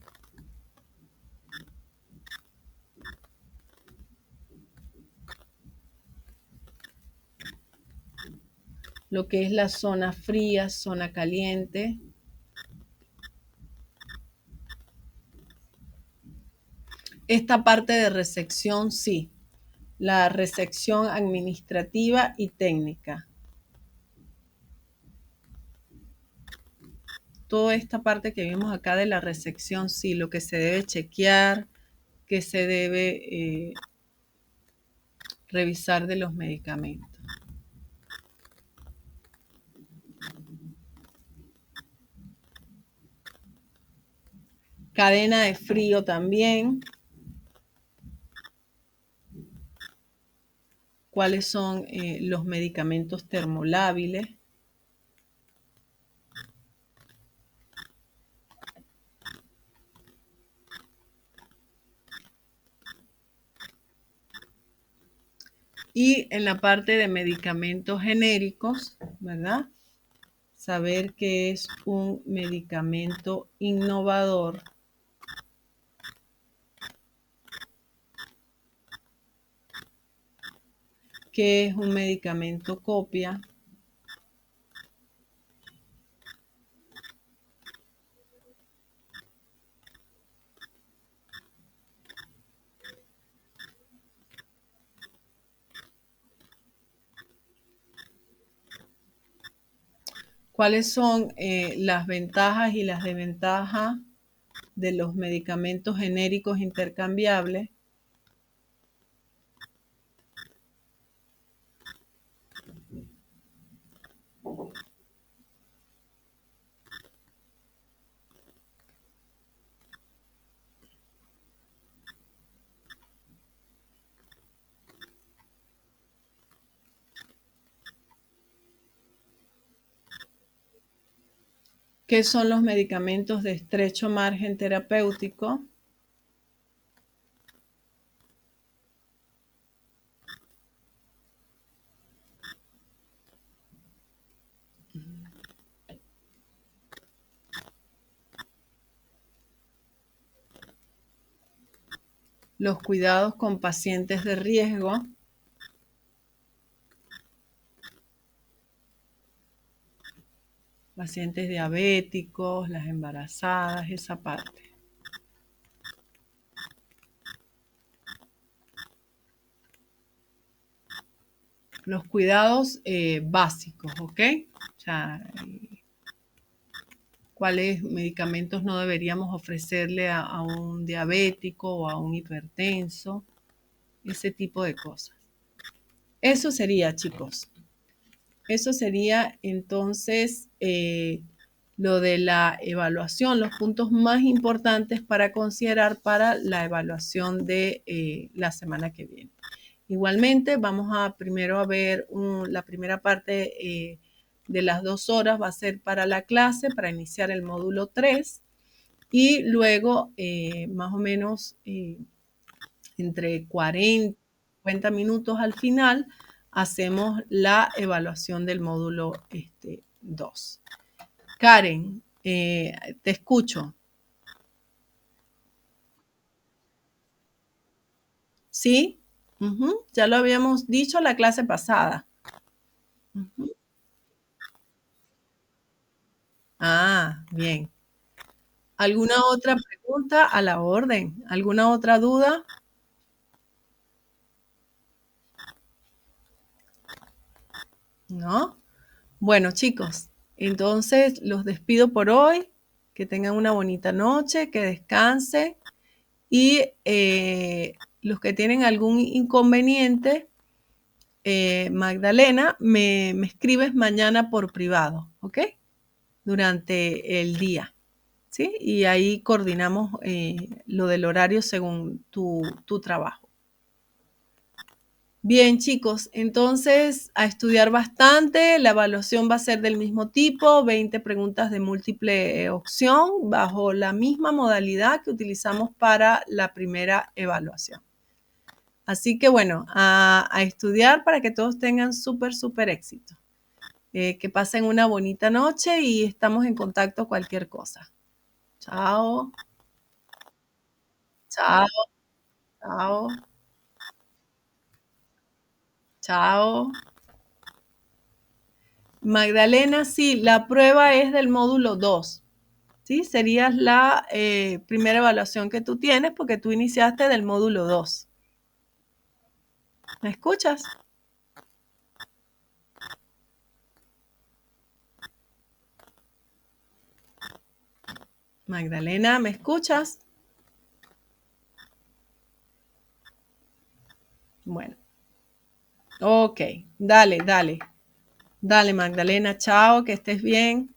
Lo que es la zona fría, zona caliente. Esta parte de recepción, sí. La recepción administrativa y técnica. Toda esta parte que vimos acá de la recepción, sí, lo que se debe chequear, que se debe revisar de los medicamentos. Cadena de frío también. ¿Cuáles son los medicamentos termolábiles? Y en la parte de medicamentos genéricos, ¿verdad? Saber qué es un medicamento innovador. ¿Qué es un medicamento copia? ¿Cuáles son las ventajas y las desventajas de los medicamentos genéricos intercambiables? ¿Qué son los medicamentos de estrecho margen terapéutico? Los cuidados con pacientes de riesgo. Pacientes diabéticos, las embarazadas, esa parte. Los cuidados básicos, ¿ok? O sea, cuáles medicamentos no deberíamos ofrecerle a un diabético o a un hipertenso, ese tipo de cosas. Eso sería, chicos. Eso sería entonces lo de la evaluación, los puntos más importantes para considerar para la evaluación de la semana que viene. Igualmente, vamos a primero a ver la primera parte de las 2 horas, va a ser para la clase, para iniciar el módulo 3, y luego más o menos entre 40 y 50 minutos al final hacemos la evaluación del módulo 2. Karen, te escucho. ¿Sí? Ya lo habíamos dicho la clase pasada. Ah, bien. ¿Alguna otra pregunta? A la orden. ¿Alguna otra duda? ¿No? Bueno, chicos, entonces los despido por hoy. Que tengan una bonita noche, que descansen. Y los que tienen algún inconveniente, Magdalena, me escribes mañana por privado, ¿ok? Durante el día, ¿sí? Y ahí coordinamos lo del horario según tu trabajo. Bien, chicos, entonces a estudiar bastante. La evaluación va a ser del mismo tipo, 20 preguntas de múltiple opción, bajo la misma modalidad que utilizamos para la primera evaluación. Así que bueno, a estudiar para que todos tengan súper éxito. Que pasen una bonita noche y estamos en contacto cualquier cosa. Chao, chao, chao, chao. Magdalena, sí, la prueba es del módulo 2. ¿Sí? Sería la primera evaluación que tú tienes porque tú iniciaste del módulo 2. ¿Me escuchas? Magdalena, ¿me escuchas? Bueno, ok, dale, dale. Dale, Magdalena, chao, que estés bien.